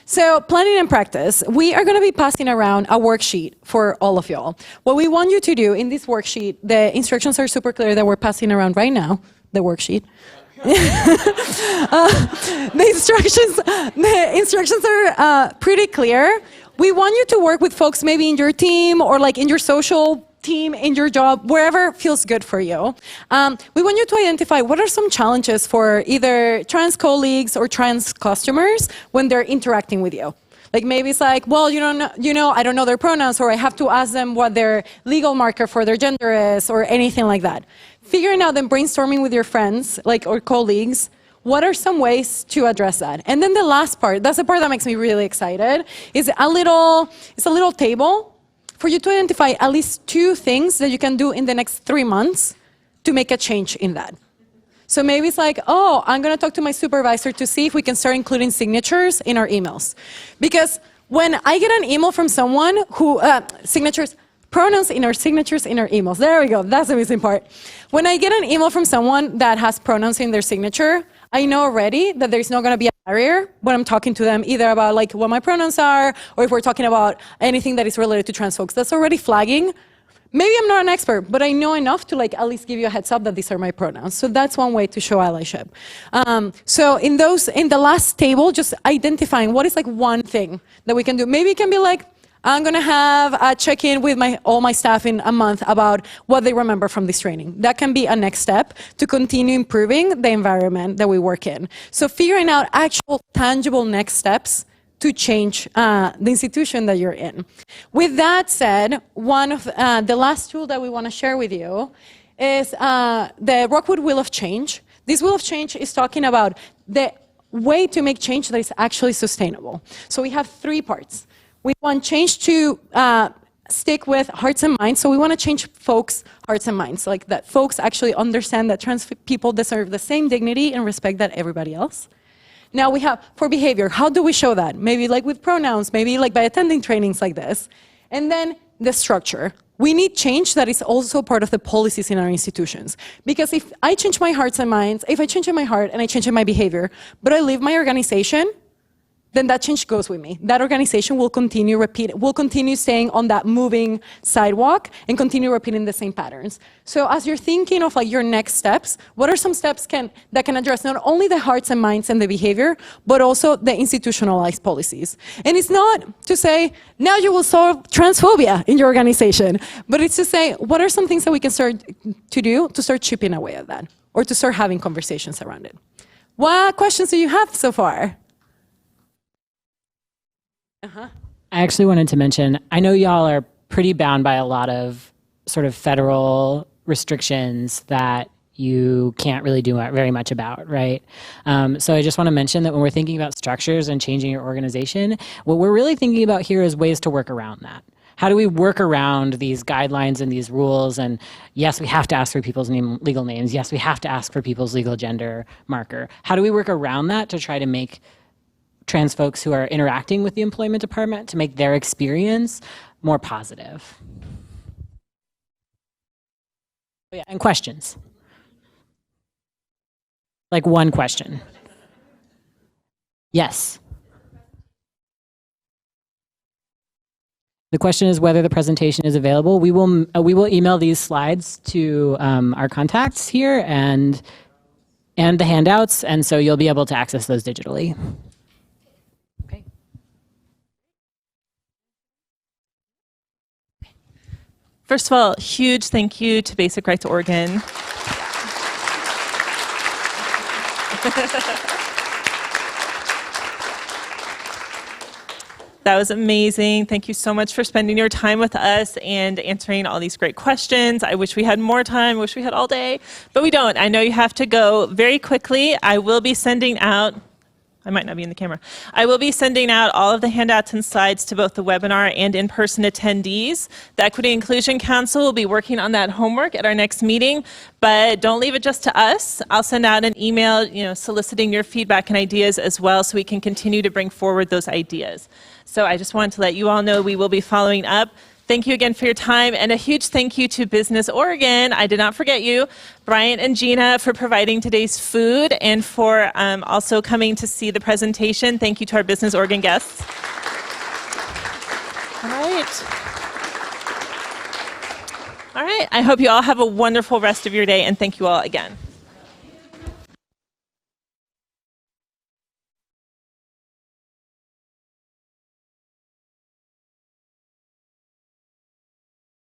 So planning and practice. We are going to be passing around a worksheet for all of y'all. What we want you to do in this worksheet, the instructions are super clear that we're passing around right now, the worksheet. The instructions are pretty clear. We want you to work with folks maybe in your team or like in your social team, in your job, wherever feels good for you. We want you to identify what are some challenges for either trans colleagues or trans customers when they're interacting with you. Like, maybe it's like, well, I don't know their pronouns, or I have to ask them what their legal marker for their gender is, or anything like that. Figuring out and brainstorming with your friends, like, or colleagues, what are some ways to address that? And then the last part, that's the part that makes me really excited, is it's a little table for you to identify at least 2 things that you can do in the next 3 months to make a change in that. So maybe it's like, oh, I'm going to talk to my supervisor to see if we can start including signatures in our emails. Because when I get an email from someone who, pronouns in our signatures in our emails. There we go. That's the missing part. When I get an email from someone that has pronouns in their signature, I know already that there's not going to be a barrier when I'm talking to them, either about like what my pronouns are, or if we're talking about anything that is related to trans folks. That's already flagging. Maybe I'm not an expert, but I know enough to like at least give you a heads up that these are my pronouns. So that's one way to show allyship. So in the last table, just identifying what is like one thing that we can do. Maybe it can be like, I'm going to have a check-in with all my staff in a month about what they remember from this training. That can be a next step to continue improving the environment that we work in. So figuring out actual tangible next steps to change the institution that you're in. With that said, one of the last tool that we want to share with you is the Rockwood Wheel of Change. This Wheel of Change is talking about the way to make change that is actually sustainable. So we have 3 parts. We want change to stick with hearts and minds. So we want to change folks' hearts and minds, like that folks actually understand that trans people deserve the same dignity and respect that everybody else. Now we have, for behavior, how do we show that? Maybe like with pronouns, maybe like by attending trainings like this. And then the structure. We need change that is also part of the policies in our institutions. Because if I change my hearts and minds, if I change in my heart and I change in my behavior, but I leave my organization, then that change goes with me. That organization will continue staying on that moving sidewalk and continue repeating the same patterns. So as you're thinking of like your next steps, what are some steps that can address not only the hearts and minds and the behavior, but also the institutionalized policies? And it's not to say, now you will solve transphobia in your organization, but it's to say, what are some things that we can start to do to start chipping away at that, or to start having conversations around it? What questions do you have so far? I actually wanted to mention, I know y'all are pretty bound by a lot of sort of federal restrictions that you can't really do very much about, right? So I just want to mention that when we're thinking about structures and changing your organization, what we're really thinking about here is ways to work around that. How do we work around these guidelines and these rules? And yes, we have to ask for people's legal names. Yes, we have to ask for people's legal gender marker. How do we work around that to try to make trans folks who are interacting with the employment department to make their experience more positive? Oh, yeah, and questions. Like one question. Yes. The question is whether the presentation is available. We will email these slides to our contacts here and the handouts, and so you'll be able to access those digitally. First of all, huge thank you to Basic Rights Oregon. That was amazing. Thank you so much for spending your time with us and answering all these great questions. I wish we had more time, wish we had all day, but we don't. I know you have to go very quickly. I will be sending out, I might not be in the camera. I will be sending out all of the handouts and slides to both the webinar and in-person attendees. The Equity Inclusion Council will be working on that homework at our next meeting, but don't leave it just to us. I'll send out an email, soliciting your feedback and ideas as well, so we can continue to bring forward those ideas. So I just wanted to let you all know we will be following up. Thank you again for your time, and a huge thank you to Business Oregon. I did not forget you, Bryant and Gina, for providing today's food and for also coming to see the presentation. Thank you to our Business Oregon guests. All right. All right. I hope you all have a wonderful rest of your day, and thank you all again.